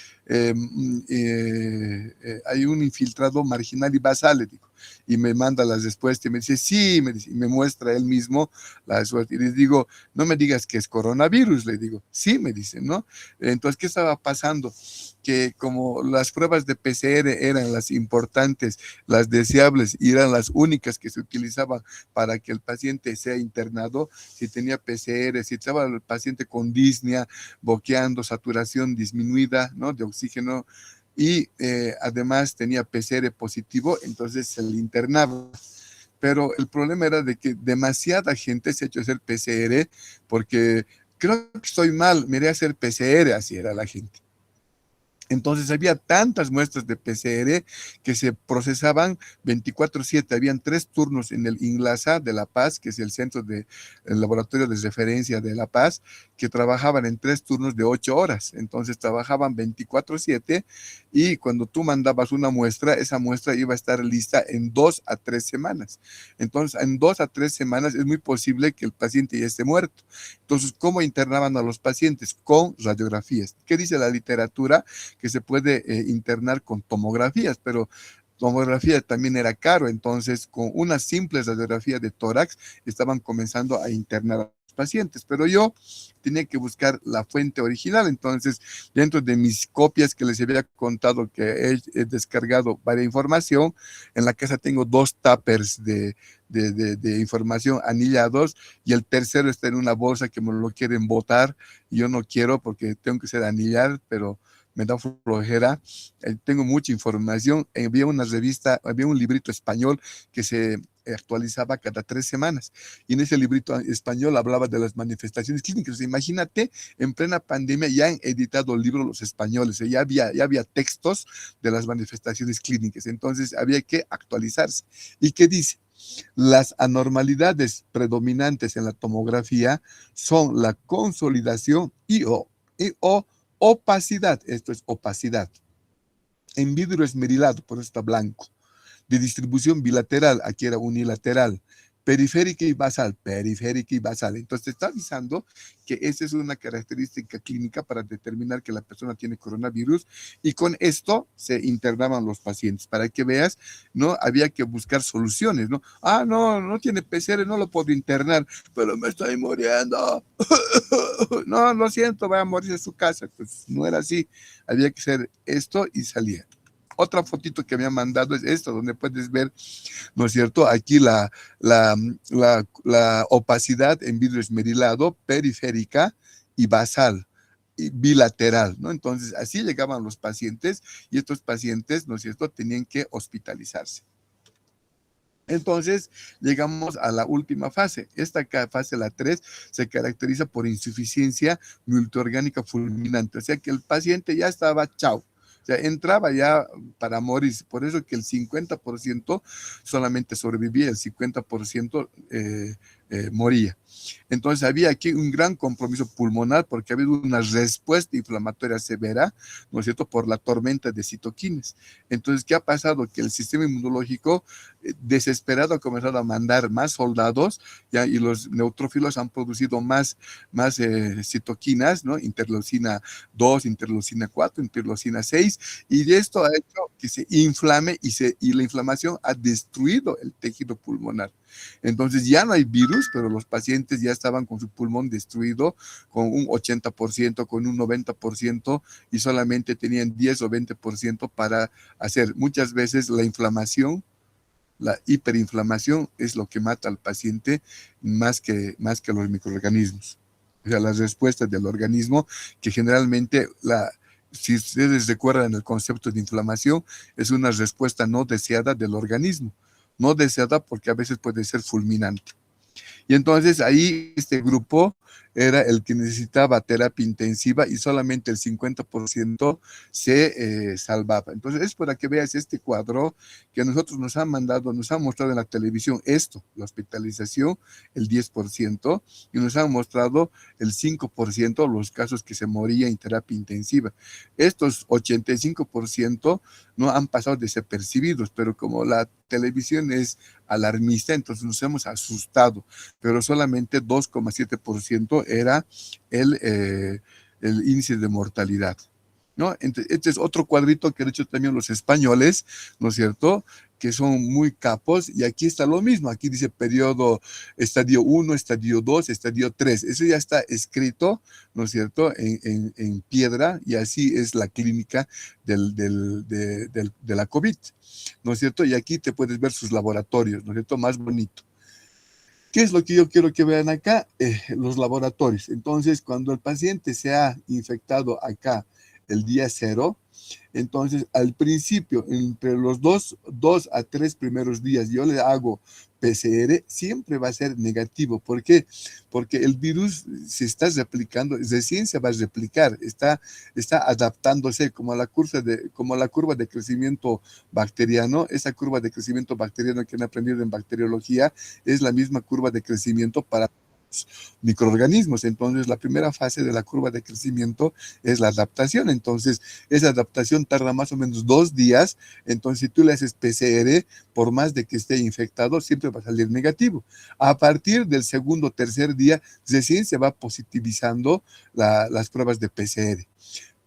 un infiltrado marginal y basal, le digo. Y me manda las respuestas y me dice, sí, me dice, y me muestra él mismo la respuesta. Y les digo, no me digas que es coronavirus, le digo, sí, me dice, ¿no? Entonces, ¿qué estaba pasando? Que como las pruebas de PCR eran las importantes, las deseables y eran las únicas que se utilizaban para que el paciente sea internado, si tenía PCR, si estaba el paciente con disnea, boqueando, saturación disminuida, ¿no?, de oxígeno, y además tenía PCR positivo, entonces se le internaba. Pero el problema era de que demasiada gente se ha hecho hacer PCR porque creo que estoy mal, me iré a hacer PCR, así era la gente. Entonces había tantas muestras de PCR que se procesaban 24/7. Habían 3 turnos en el INLASA de La Paz, que es el centro de el laboratorio de referencia de La Paz, que trabajaban en 3 turnos de 8 horas. Entonces trabajaban 24/7 y cuando tú mandabas una muestra, esa muestra iba a estar lista en 2 a 3 semanas. Entonces, en 2 a 3 semanas es muy posible que el paciente ya esté muerto. Entonces, ¿cómo internaban a los pacientes? Con radiografías. ¿Qué dice la literatura? Que se puede internar con tomografías, pero tomografía también era caro, entonces con una simple radiografía de tórax estaban comenzando a internar a los pacientes, pero yo tenía que buscar la fuente original, entonces dentro de mis copias que les había contado que he descargado varias información, en la casa tengo 2 tuppers de información anillados y el tercero está en una bolsa que me lo quieren botar y yo no quiero porque tengo que ser anillar, pero me da flojera, tengo mucha información, había una revista, había un librito español que se actualizaba cada 3 semanas, y en ese librito español hablaba de las manifestaciones clínicas. O sea, imagínate, en plena pandemia ya han editado libros los españoles, ya había textos de las manifestaciones clínicas, entonces había que actualizarse. ¿Y qué dice? Las anormalidades predominantes en la tomografía son la consolidación y o opacidad, esto es opacidad, en vidrio esmerilado, por eso está blanco, de distribución bilateral, aquí era unilateral, periférica y basal. Entonces te está avisando que esa es una característica clínica para determinar que la persona tiene coronavirus y con esto se internaban los pacientes. Para que veas, no había que buscar soluciones, ¿no? Ah, no, no tiene PCR, no lo puedo internar, pero me estoy muriendo. No, lo siento, va a morir en su casa. Pues no era así, había que hacer esto y salía. Otra fotito que me han mandado es esta, donde puedes ver, ¿no es cierto? Aquí la opacidad en vidrio esmerilado, periférica y basal. bilateral, ¿no? Entonces, así llegaban los pacientes y estos pacientes, ¿no es cierto?, tenían que hospitalizarse. Entonces, llegamos a la última fase. Esta fase, la 3, se caracteriza por insuficiencia multiorgánica fulminante. O sea, que el paciente ya estaba chao. O sea, entraba ya para morir. Por eso que el 50% solamente sobrevivía, el 50% moría. Entonces había aquí un gran compromiso pulmonar porque había una respuesta inflamatoria severa, ¿no es cierto?, por la tormenta de citoquinas. Entonces, ¿qué ha pasado? Que el sistema inmunológico desesperado ha comenzado a mandar más soldados, ¿ya? Y los neutrófilos han producido más citoquinas, ¿no? Interleucina 2, interleucina 4, interleucina 6, y de esto ha hecho que se inflame y la inflamación ha destruido el tejido pulmonar. Entonces ya no hay virus, pero los pacientes ya estaban con su pulmón destruido con un 80%, con un 90%, y solamente tenían 10 o 20% para hacer. Muchas veces la inflamación, la hiperinflamación es lo que mata al paciente más que los microorganismos. O sea, las respuestas del organismo, que generalmente si ustedes recuerdan el concepto de inflamación, es una respuesta no deseada del organismo. No deseada porque a veces puede ser fulminante. Y entonces ahí este grupo era el que necesitaba terapia intensiva y solamente el 50% se salvaba. Entonces es para que veas este cuadro que nosotros nos han mostrado en la televisión esto, la hospitalización, el 10%, y nos han mostrado el 5% los casos que se morían en terapia intensiva. Estos 85% no han pasado desapercibidos, pero como la televisión es alarmista, entonces nos hemos asustado, pero solamente 2,7% era el índice de mortalidad, ¿no? Este es otro cuadrito que han hecho también los españoles, ¿no es cierto?, que son muy capos, y aquí está lo mismo, aquí dice periodo, estadio 1, estadio 2, estadio 3, eso ya está escrito, ¿no es cierto?, en piedra, y así es la clínica de la COVID, ¿no es cierto?, y aquí te puedes ver sus laboratorios, ¿no es cierto?, más bonito. ¿Qué es lo que yo quiero que vean acá? Los laboratorios. Entonces, cuando el paciente se ha infectado acá el día 0, entonces al principio, entre los 2 a 3 primeros días, yo le hago PCR, siempre va a ser negativo. ¿Por qué? Porque el virus se está replicando, recién se va a replicar, está adaptándose como la curva de crecimiento bacteriano. Esa curva de crecimiento bacteriano que han aprendido en bacteriología es la misma curva de crecimiento para microorganismos. Entonces, la primera fase de la curva de crecimiento es la adaptación. Entonces, esa adaptación tarda más o menos 2 días. Entonces, si tú le haces PCR, por más de que esté infectado, siempre va a salir negativo. A partir del segundo o tercer día, recién se va positivizando las pruebas de PCR.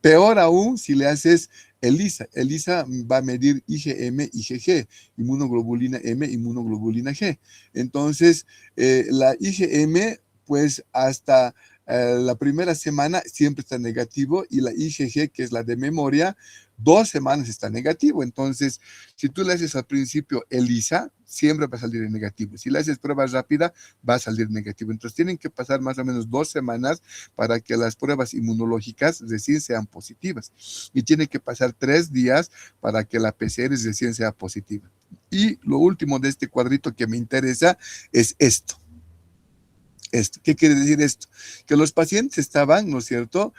Peor aún si le haces ELISA. ELISA va a medir IgM, IgG, inmunoglobulina M, inmunoglobulina G. Entonces, la IgM, pues hasta la primera semana siempre está negativo, y la IgG, que es la de memoria, 2 semanas está negativo. Entonces, si tú le haces al principio ELISA, siempre va a salir en negativo. Si le haces prueba rápida, va a salir negativo. Entonces, tienen que pasar más o menos 2 semanas para que las pruebas inmunológicas recién sean positivas. Y tiene que pasar 3 días para que la PCR recién sea positiva. Y lo último de este cuadrito que me interesa es esto. ¿Qué quiere decir esto? Que los pacientes estaban, ¿no es cierto?,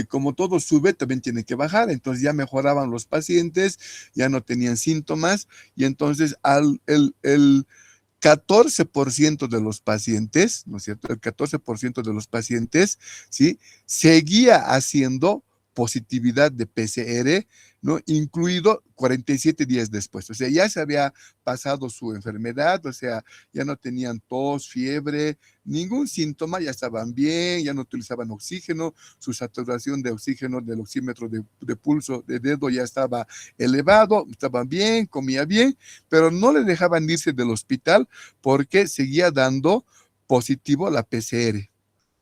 como todo sube, también tiene que bajar. Entonces ya mejoraban los pacientes, ya no tenían síntomas, y entonces el 14% de los pacientes, ¿no es cierto?, el 14% de los pacientes, ¿sí?, seguía haciendo positividad de PCR, ¿no?, incluido 47 días después. O sea, ya se había pasado su enfermedad, o sea, ya no tenían tos, fiebre, ningún síntoma, ya estaban bien, ya no utilizaban oxígeno, su saturación de oxígeno del oxímetro de pulso de dedo ya estaba elevado, estaban bien, comía bien, pero no le dejaban irse del hospital porque seguía dando positivo la PCR,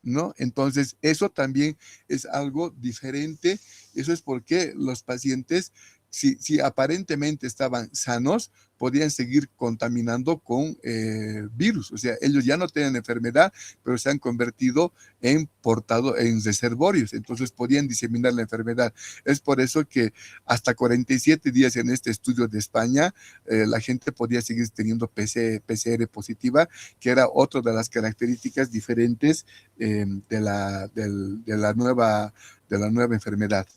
¿no? Entonces, eso también es algo diferente. Eso es porque los pacientes si aparentemente estaban sanos, podían seguir contaminando con virus. O sea, ellos ya no tienen enfermedad, pero se han convertido en reservorios. Entonces podían diseminar la enfermedad. Es por eso que hasta 47 días en este estudio de España, la gente podía seguir teniendo PCR positiva, que era otra de las características diferentes de la nueva enfermedad.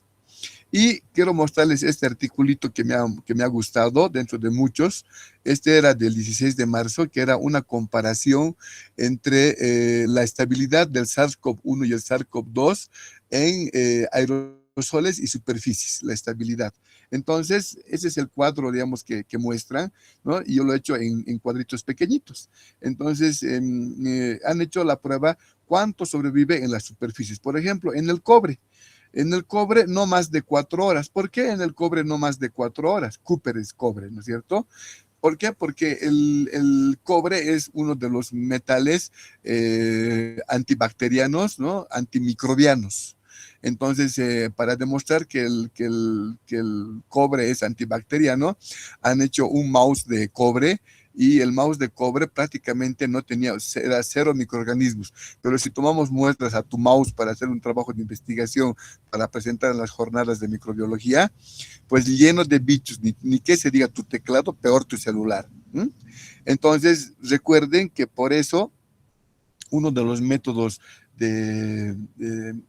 Y quiero mostrarles este articulito que me ha gustado dentro de muchos. Este era del 16 de marzo, que era una comparación entre la estabilidad del SARS-CoV-1 y el SARS-CoV-2 en aerosoles y superficies, la estabilidad. Entonces, ese es el cuadro, digamos, que muestran, ¿no? Y yo lo he hecho en cuadritos pequeñitos. Entonces, han hecho la prueba cuánto sobrevive en las superficies. Por ejemplo, en el cobre. En el cobre no más de 4 horas. ¿Por qué en el cobre no más de 4 horas? Cooper es cobre, ¿no es cierto? ¿Por qué? Porque el cobre es uno de los metales antibacterianos, ¿no? Antimicrobianos. Entonces, para demostrar que el cobre es antibacteriano, han hecho un mouse de cobre y el mouse de cobre prácticamente no tenía, era cero microorganismos. Pero si tomamos muestras a tu mouse para hacer un trabajo de investigación, para presentar en las jornadas de microbiología, pues lleno de bichos, ni qué se diga tu teclado, peor tu celular. Entonces, recuerden que por eso uno de los métodos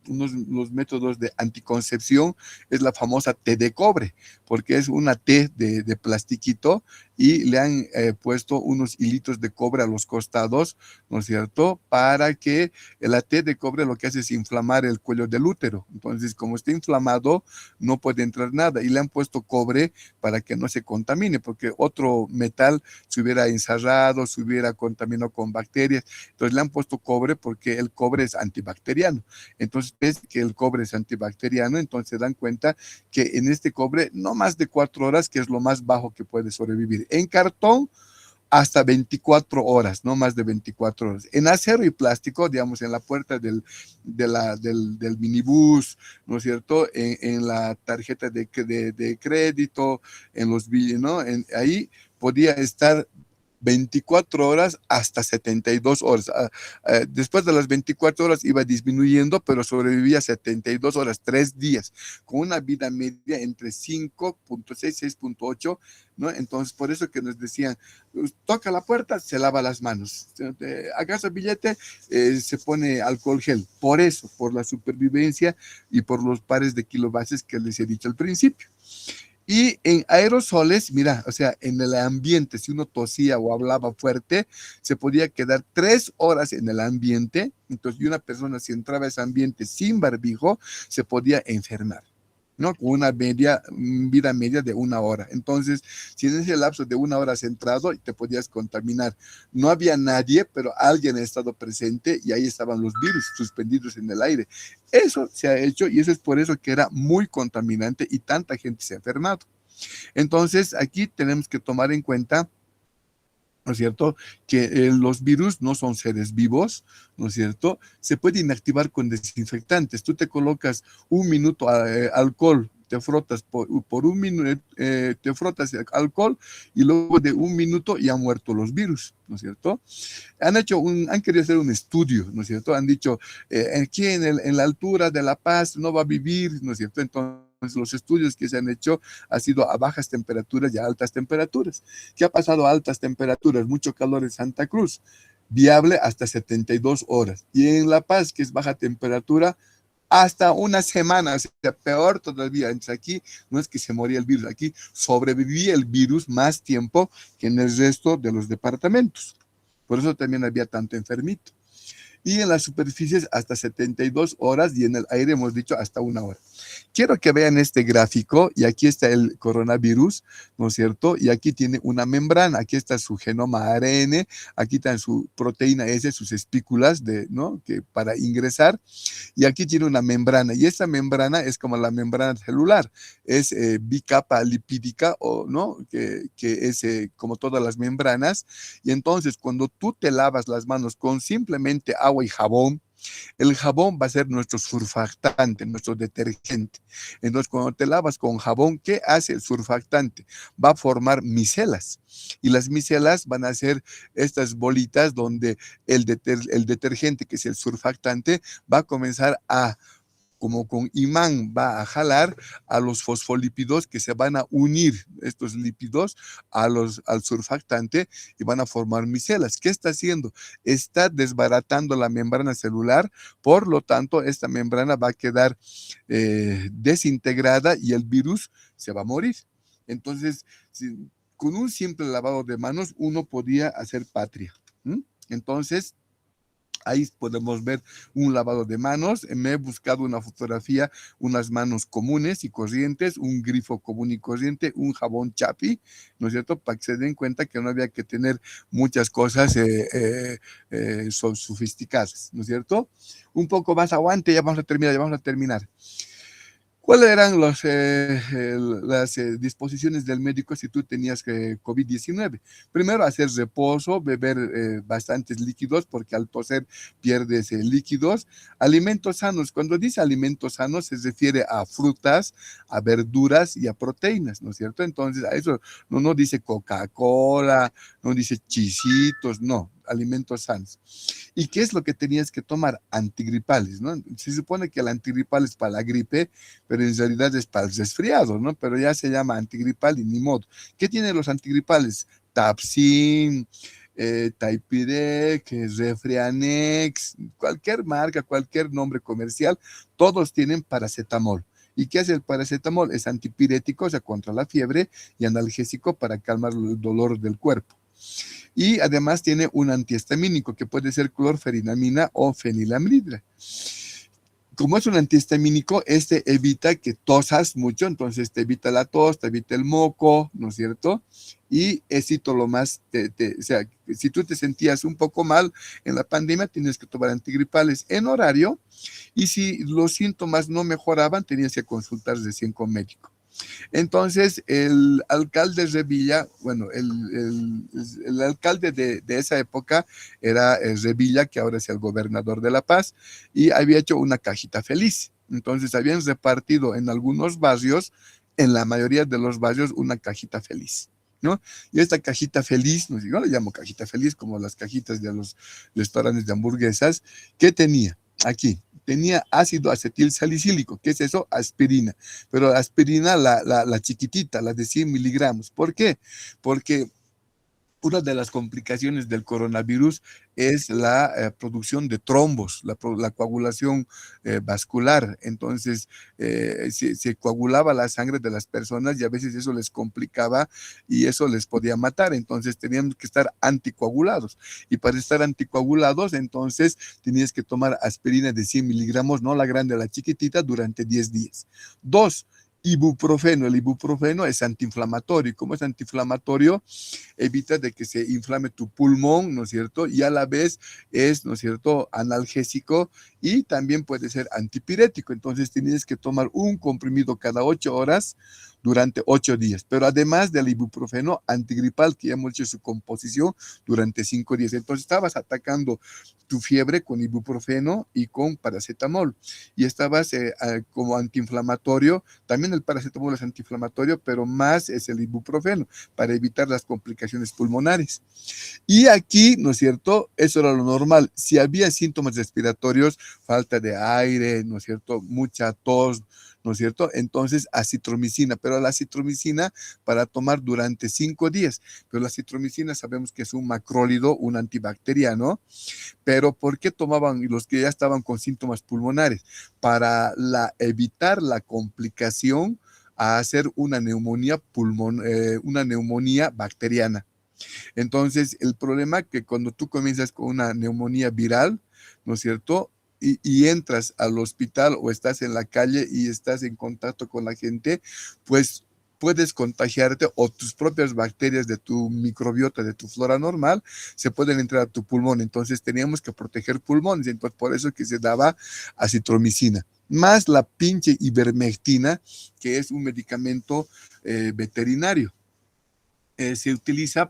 los métodos de anticoncepción es la famosa T de cobre, porque es una T de plastiquito y le han puesto unos hilitos de cobre a los costados, ¿no es cierto? Para que la T de cobre lo que hace es inflamar el cuello del útero. Entonces, como está inflamado, no puede entrar nada. Y le han puesto cobre para que no se contamine, porque otro metal se hubiera encerrado, se hubiera contaminado con bacterias. Entonces, le han puesto cobre porque el cobre es antibacteriano. Entonces, ves que el cobre es antibacteriano, entonces se dan cuenta que en este cobre no más de 4 horas, que es lo más bajo que puede sobrevivir. En cartón, hasta 24 horas, no más de 24 horas. En acero y plástico, digamos, en la puerta del minibús, ¿no es cierto? En la tarjeta de crédito, en los billetes, ¿no? Ahí podía estar 24 horas hasta 72 horas. Después de las 24 horas iba disminuyendo, pero sobrevivía 72 horas, 3 días, con una vida media entre 5.6, 6.8, ¿no? Entonces, por eso que nos decían, toca la puerta, se lava las manos, agarra el billete, se pone alcohol gel. Por eso, por la supervivencia y por los pares de kilobases que les he dicho al principio. Y en aerosoles, mira, o sea, en el ambiente, si uno tosía o hablaba fuerte, se podía quedar 3 horas en el ambiente. Entonces, y una persona, si entraba a ese ambiente sin barbijo, se podía enfermar, ¿no? Con una vida media de 1 hora. Entonces, si en ese lapso de 1 hora has entrado, te podías contaminar. No había nadie, pero alguien ha estado presente y ahí estaban los virus suspendidos en el aire. Eso se ha hecho y eso es por eso que era muy contaminante y tanta gente se ha enfermado. Entonces, aquí tenemos que tomar en cuenta, ¿no es cierto?, que los virus no son seres vivos, ¿no es cierto? Se puede inactivar con desinfectantes. Tú te colocas 1 minuto alcohol, te frotas por 1 minuto, te frotas alcohol y luego de 1 minuto ya han muerto los virus, ¿no es cierto? Han querido hacer un estudio, ¿no es cierto? Han dicho, aquí en la altura de La Paz no va a vivir, ¿no es cierto? Entonces, los estudios que se han hecho han sido a bajas temperaturas y a altas temperaturas. ¿Qué ha pasado a altas temperaturas? Mucho calor en Santa Cruz, viable hasta 72 horas. Y en La Paz, que es baja temperatura, hasta una semana, o sea, peor todavía. Entonces aquí no es que se moría el virus, aquí sobrevivía el virus más tiempo que en el resto de los departamentos. Por eso también había tanto enfermito. Y en las superficies hasta 72 horas y en el aire hemos dicho hasta 1 hora. Quiero que vean este gráfico y aquí está el coronavirus, ¿no es cierto? Y aquí tiene una membrana, aquí está su genoma ARN, aquí está su proteína S, sus espículas ¿no? Que para ingresar, y aquí tiene una membrana y esta membrana es como la membrana celular, es bicapa lipídica, o, ¿no? Que es como todas las membranas, y entonces cuando tú te lavas las manos con simplemente agua y jabón, El jabón va a ser nuestro surfactante, nuestro detergente. Entonces, cuando te lavas con jabón, ¿qué hace el surfactante? Va a formar micelas. Y las micelas van a ser estas bolitas donde el detergente, que es el surfactante, va a comenzar a como con imán, va a jalar a los fosfolípidos que se van a unir, estos lípidos, al surfactante y van a formar micelas. ¿Qué está haciendo? Está desbaratando la membrana celular, por lo tanto, esta membrana va a quedar desintegrada y el virus se va a morir. Entonces, con un simple lavado de manos, uno podía hacer patria. Entonces, ahí podemos ver un lavado de manos. Me he buscado una fotografía, unas manos comunes y corrientes, un grifo común y corriente, un jabón chapi, ¿no es cierto? Para que se den cuenta que no había que tener muchas cosas sofisticadas, ¿no es cierto? Un poco más aguante, ya vamos a terminar, ya vamos a terminar. ¿Cuáles eran las disposiciones del médico si tú tenías COVID-19? Primero, hacer reposo, beber bastantes líquidos, porque al toser pierdes líquidos. Alimentos sanos. Cuando dice alimentos sanos, se refiere a frutas, a verduras y a proteínas, ¿no es cierto? Entonces, a eso no dice Coca-Cola, no dice chisitos, no, alimentos sanos. ¿Y qué es lo que tenías que tomar? Antigripales, ¿no? Se supone que el antigripal es para la gripe, pero en realidad es para el resfriado, ¿no? Pero ya se llama antigripal y ni modo. ¿Qué tienen los antigripales? Tapsin, Typirec, Refrianex, cualquier marca, cualquier nombre comercial, todos tienen paracetamol. ¿Y qué hace el paracetamol? Es antipirético, o sea, contra la fiebre, y analgésico para calmar el dolor del cuerpo. Y además tiene un antihistamínico que puede ser clorferinamina o fenilamidra. Como es un antihistamínico, este evita que tosas mucho, entonces te evita la tos, te evita el moco, ¿no es cierto? Y éxito lo más, o sea, si tú te sentías un poco mal en la pandemia, tienes que tomar antigripales en horario, y si los síntomas no mejoraban, tenías que consultar recién con médico. Entonces, el alcalde Revilla, bueno, el alcalde de esa época era Revilla, que ahora es el gobernador de La Paz, y había hecho una cajita feliz. Entonces, habían repartido en algunos barrios, en la mayoría de los barrios, una cajita feliz, ¿no? Y esta cajita feliz, no, yo le llamo cajita feliz, como las cajitas de los restaurantes de hamburguesas, ¿qué tenía? Aquí, tenía ácido acetil salicílico. ¿Qué es eso? Aspirina. Pero aspirina, la chiquitita, la de 100 miligramos. ¿Por qué? Porque una de las complicaciones del coronavirus es la producción de trombos, la coagulación vascular. Entonces, se coagulaba la sangre de las personas y a veces eso les complicaba y eso les podía matar. Entonces, teníamos que estar anticoagulados. Y para estar anticoagulados, entonces, tenías que tomar aspirina de 100 miligramos, no la grande, la chiquitita, durante 10 días. Dos, ibuprofeno. El ibuprofeno es antiinflamatorio. ¿Cómo es antiinflamatorio? Evita de que se inflame tu pulmón, ¿no es cierto? Y a la vez es, ¿no es cierto?, analgésico y también puede ser antipirético. Entonces tienes que tomar un comprimido cada 8 horas durante 8 días. Pero además del ibuprofeno antigripal, que ya hemos hecho su composición durante 5 días. Entonces estabas atacando tu fiebre con ibuprofeno y con paracetamol. Y estabas como antiinflamatorio. También el paracetamol es antiinflamatorio, pero más es el ibuprofeno para evitar las complicaciones pulmonares. Y aquí, ¿no es cierto? Eso era lo normal. Si había síntomas respiratorios, falta de aire, ¿no es cierto? Mucha tos, ¿no es cierto? Entonces, acitromicina, pero la acitromicina para tomar durante 5 días. Pero la acitromicina sabemos que es un macrólido, un antibacteriano, pero ¿por qué tomaban los que ya estaban con síntomas pulmonares? Para evitar la complicación a hacer una neumonía una neumonía bacteriana. Entonces, el problema es que cuando tú comienzas con una neumonía viral, ¿no es cierto? Y entras al hospital o estás en la calle y estás en contacto con la gente, pues puedes contagiarte o tus propias bacterias de tu microbiota, de tu flora normal, se pueden entrar a tu pulmón. Entonces teníamos que proteger pulmones. Entonces por eso que se daba acitromicina. Más la pinche ivermectina, que es un medicamento veterinario. Se utiliza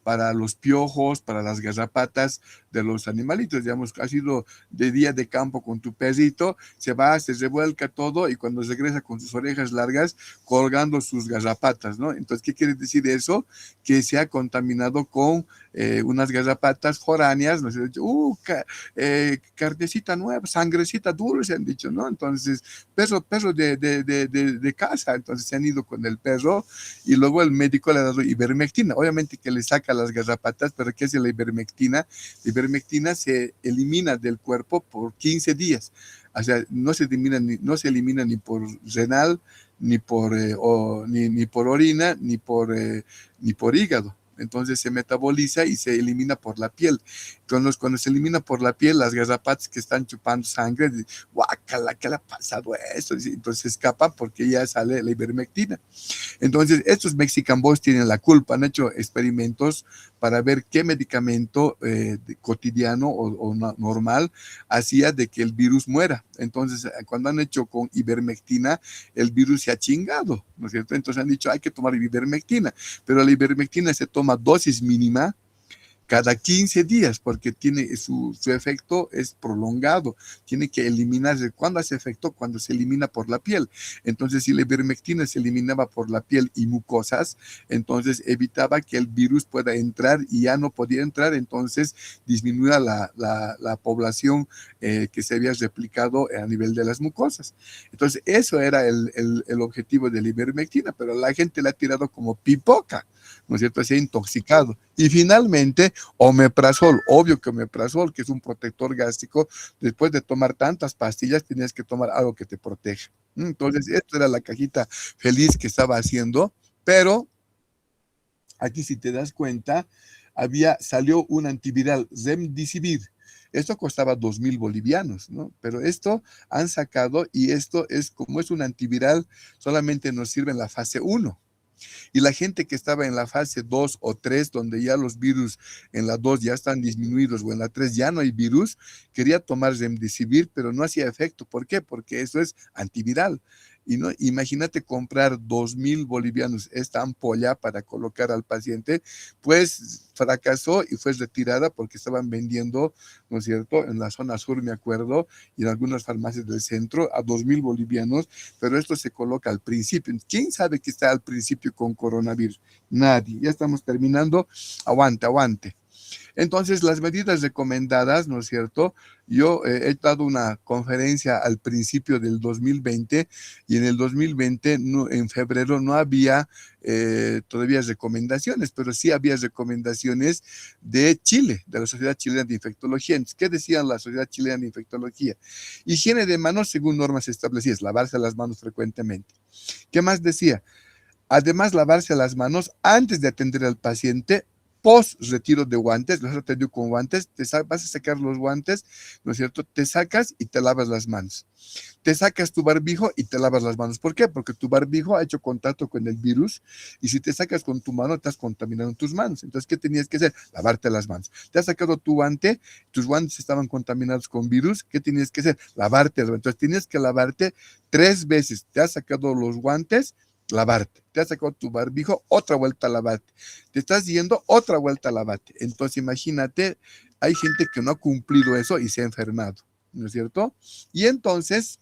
para los piojos, para las garrapatas de los animalitos. Digamos, has ido de día de campo con tu perrito, se va, se revuelca todo y cuando regresa con sus orejas largas, colgando sus garrapatas, ¿no? Entonces, ¿qué quiere decir eso? Que se ha contaminado con unas garrapatas foráneas, ¿no? Carnecita nueva, sangrecita dulce, han dicho, ¿no? Entonces, perro de casa, entonces se han ido con el perro y luego el médico le ha dado ivermectina, obviamente que le saca las garrapatas, pero ¿qué es la ivermectina? La ivermectina se elimina del cuerpo por 15 días, o sea, no se elimina ni por renal, ni por orina, ni por hígado. Entonces se metaboliza y se elimina por la piel. Entonces, cuando se elimina por la piel, las garrapatas que están chupando sangre, guácala, ¿qué le ha pasado esto? Entonces escapa porque ya sale la ivermectina. Entonces, estos Mexican Boys tienen la culpa, han hecho experimentos para ver qué medicamento cotidiano o normal hacía de que el virus muera. Entonces, cuando han hecho con ivermectina, el virus se ha chingado, ¿no es cierto? Entonces han dicho, hay que tomar ivermectina, pero la ivermectina se toma dosis mínima cada 15 días, porque tiene su efecto es prolongado, tiene que eliminarse. ¿Cuándo hace efecto? Cuando se elimina por la piel. Entonces, si la ivermectina se eliminaba por la piel y mucosas, entonces evitaba que el virus pueda entrar y ya no podía entrar, entonces disminuía la población que se había replicado a nivel de las mucosas. Entonces, eso era el objetivo de la ivermectina, pero la gente la ha tirado como pipoca, ¿no es cierto? Se ha intoxicado. Y finalmente, omeprazol, obvio que omeprazol, que es un protector gástrico, después de tomar tantas pastillas, tienes que tomar algo que te proteja. Entonces, esto era la cajita feliz que estaba haciendo, pero aquí si te das cuenta, salió un antiviral, Remdesivir. Esto costaba 2,000 bolivianos, ¿no? Pero esto han sacado y esto es como es un antiviral, solamente nos sirve en la fase 1. Y la gente que estaba en la fase 2 o 3, donde ya los virus en la 2 ya están disminuidos o en la 3 ya no hay virus, quería tomar Remdesivir, pero no hacía efecto. ¿Por qué? Porque eso es antiviral. Y no, imagínate comprar 2,000 bolivianos esta ampolla para colocar al paciente, pues fracasó y fue retirada porque estaban vendiendo, ¿no es cierto?, en la zona sur, me acuerdo, y en algunas farmacias del centro a 2,000 bolivianos, pero esto se coloca al principio. ¿Quién sabe que está al principio con coronavirus? Nadie. Ya estamos terminando. Aguante, aguante. Entonces, las medidas recomendadas, ¿no es cierto? Yo he dado una conferencia al principio del 2020 y en el 2020, no, en febrero, no había todavía recomendaciones, pero sí había recomendaciones de Chile, de la Sociedad Chilena de Infectología. Entonces, ¿qué decía la Sociedad Chilena de Infectología? Higiene de manos según normas establecidas, lavarse las manos frecuentemente. ¿Qué más decía? Además, lavarse las manos antes de atender al paciente, post retiro de guantes, los has atendido con guantes, vas a sacar los guantes, ¿no es cierto? Te sacas y te lavas las manos. Te sacas tu barbijo y te lavas las manos. ¿Por qué? Porque tu barbijo ha hecho contacto con el virus y si te sacas con tu mano, estás contaminando tus manos. Entonces, ¿qué tenías que hacer? Lavarte las manos. Te has sacado tu guante, tus guantes estaban contaminados con virus, ¿qué tenías que hacer? Lavarte. Entonces, tienes que lavarte 3 veces. Te has sacado los guantes, lavarte. Te has sacado tu barbijo, otra vuelta a lavarte. Te estás yendo, otra vuelta a lavarte. Entonces, imagínate, hay gente que no ha cumplido eso y se ha enfermado, ¿no es cierto? Y entonces,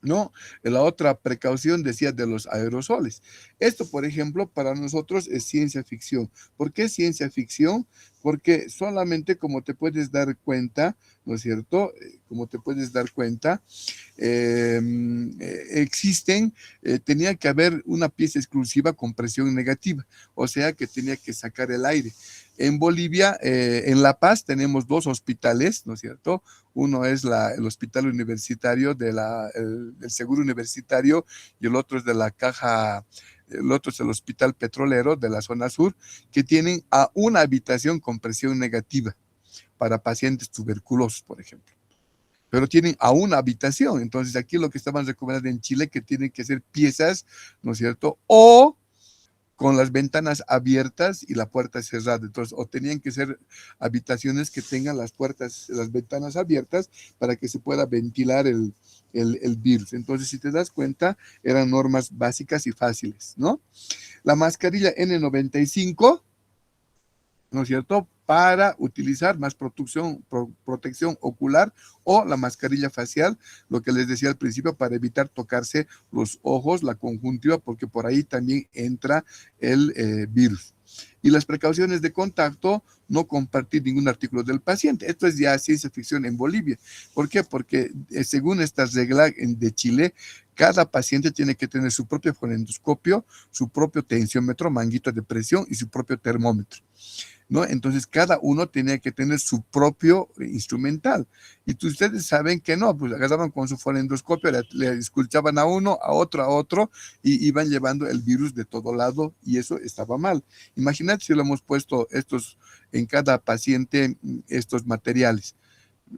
¿no? La otra precaución decía de los aerosoles. Esto, por ejemplo, para nosotros es ciencia ficción. ¿Por qué ciencia ficción? Porque solamente como te puedes dar cuenta, ¿no es cierto? Como te puedes dar cuenta, tenía que haber una pieza exclusiva con presión negativa, o sea que tenía que sacar el aire. En Bolivia, en La Paz, tenemos 2 hospitales, ¿no es cierto? Uno es el hospital universitario del Seguro Universitario y el otro es de la Caja, el otro es el hospital petrolero de la zona sur, que tienen a una habitación con presión negativa para pacientes tuberculosos, por ejemplo. Pero tienen a una habitación. Entonces, aquí lo que estaban recomendando en Chile, que tienen que ser piezas, ¿no es cierto? O con las ventanas abiertas y la puerta cerrada. Entonces, o tenían que ser habitaciones que tengan las puertas, las ventanas abiertas para que se pueda ventilar el virus. Entonces, si te das cuenta, eran normas básicas y fáciles, ¿no? La mascarilla N95 ¿no es cierto?, para utilizar más protección ocular o la mascarilla facial, lo que les decía al principio, para evitar tocarse los ojos, la conjuntiva, porque por ahí también entra el virus. Y las precauciones de contacto: no compartir ningún artículo del paciente. Esto es ya ciencia ficción en Bolivia. ¿Por qué? Porque según estas reglas de Chile, cada paciente tiene que tener su propio fonendoscopio, su propio tensiómetro, manguito de presión y su propio termómetro, ¿no? Entonces, cada uno tenía que tener su propio instrumental. Y ustedes saben que no, pues agarraban con su fonendoscopio, le escuchaban a uno, a otro, y iban llevando el virus de todo lado, y eso estaba mal. Imagínate si lo hemos puesto en cada paciente, estos materiales.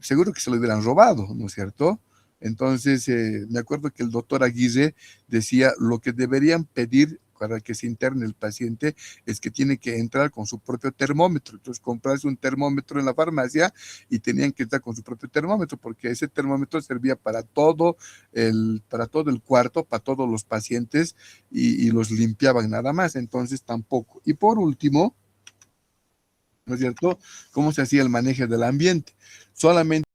Seguro que se lo hubieran robado, ¿no es cierto? Entonces, me acuerdo que el doctor Aguirre decía: lo que deberían pedir para que se interne el paciente es que tiene que entrar con su propio termómetro. Entonces, comprarse un termómetro en la farmacia y tenían que entrar con su propio termómetro, porque ese termómetro servía para todo el cuarto, para todos los pacientes, y los limpiaban nada más. Entonces, tampoco. Y por último, ¿no es cierto?, ¿cómo se hacía el manejo del ambiente? Solamente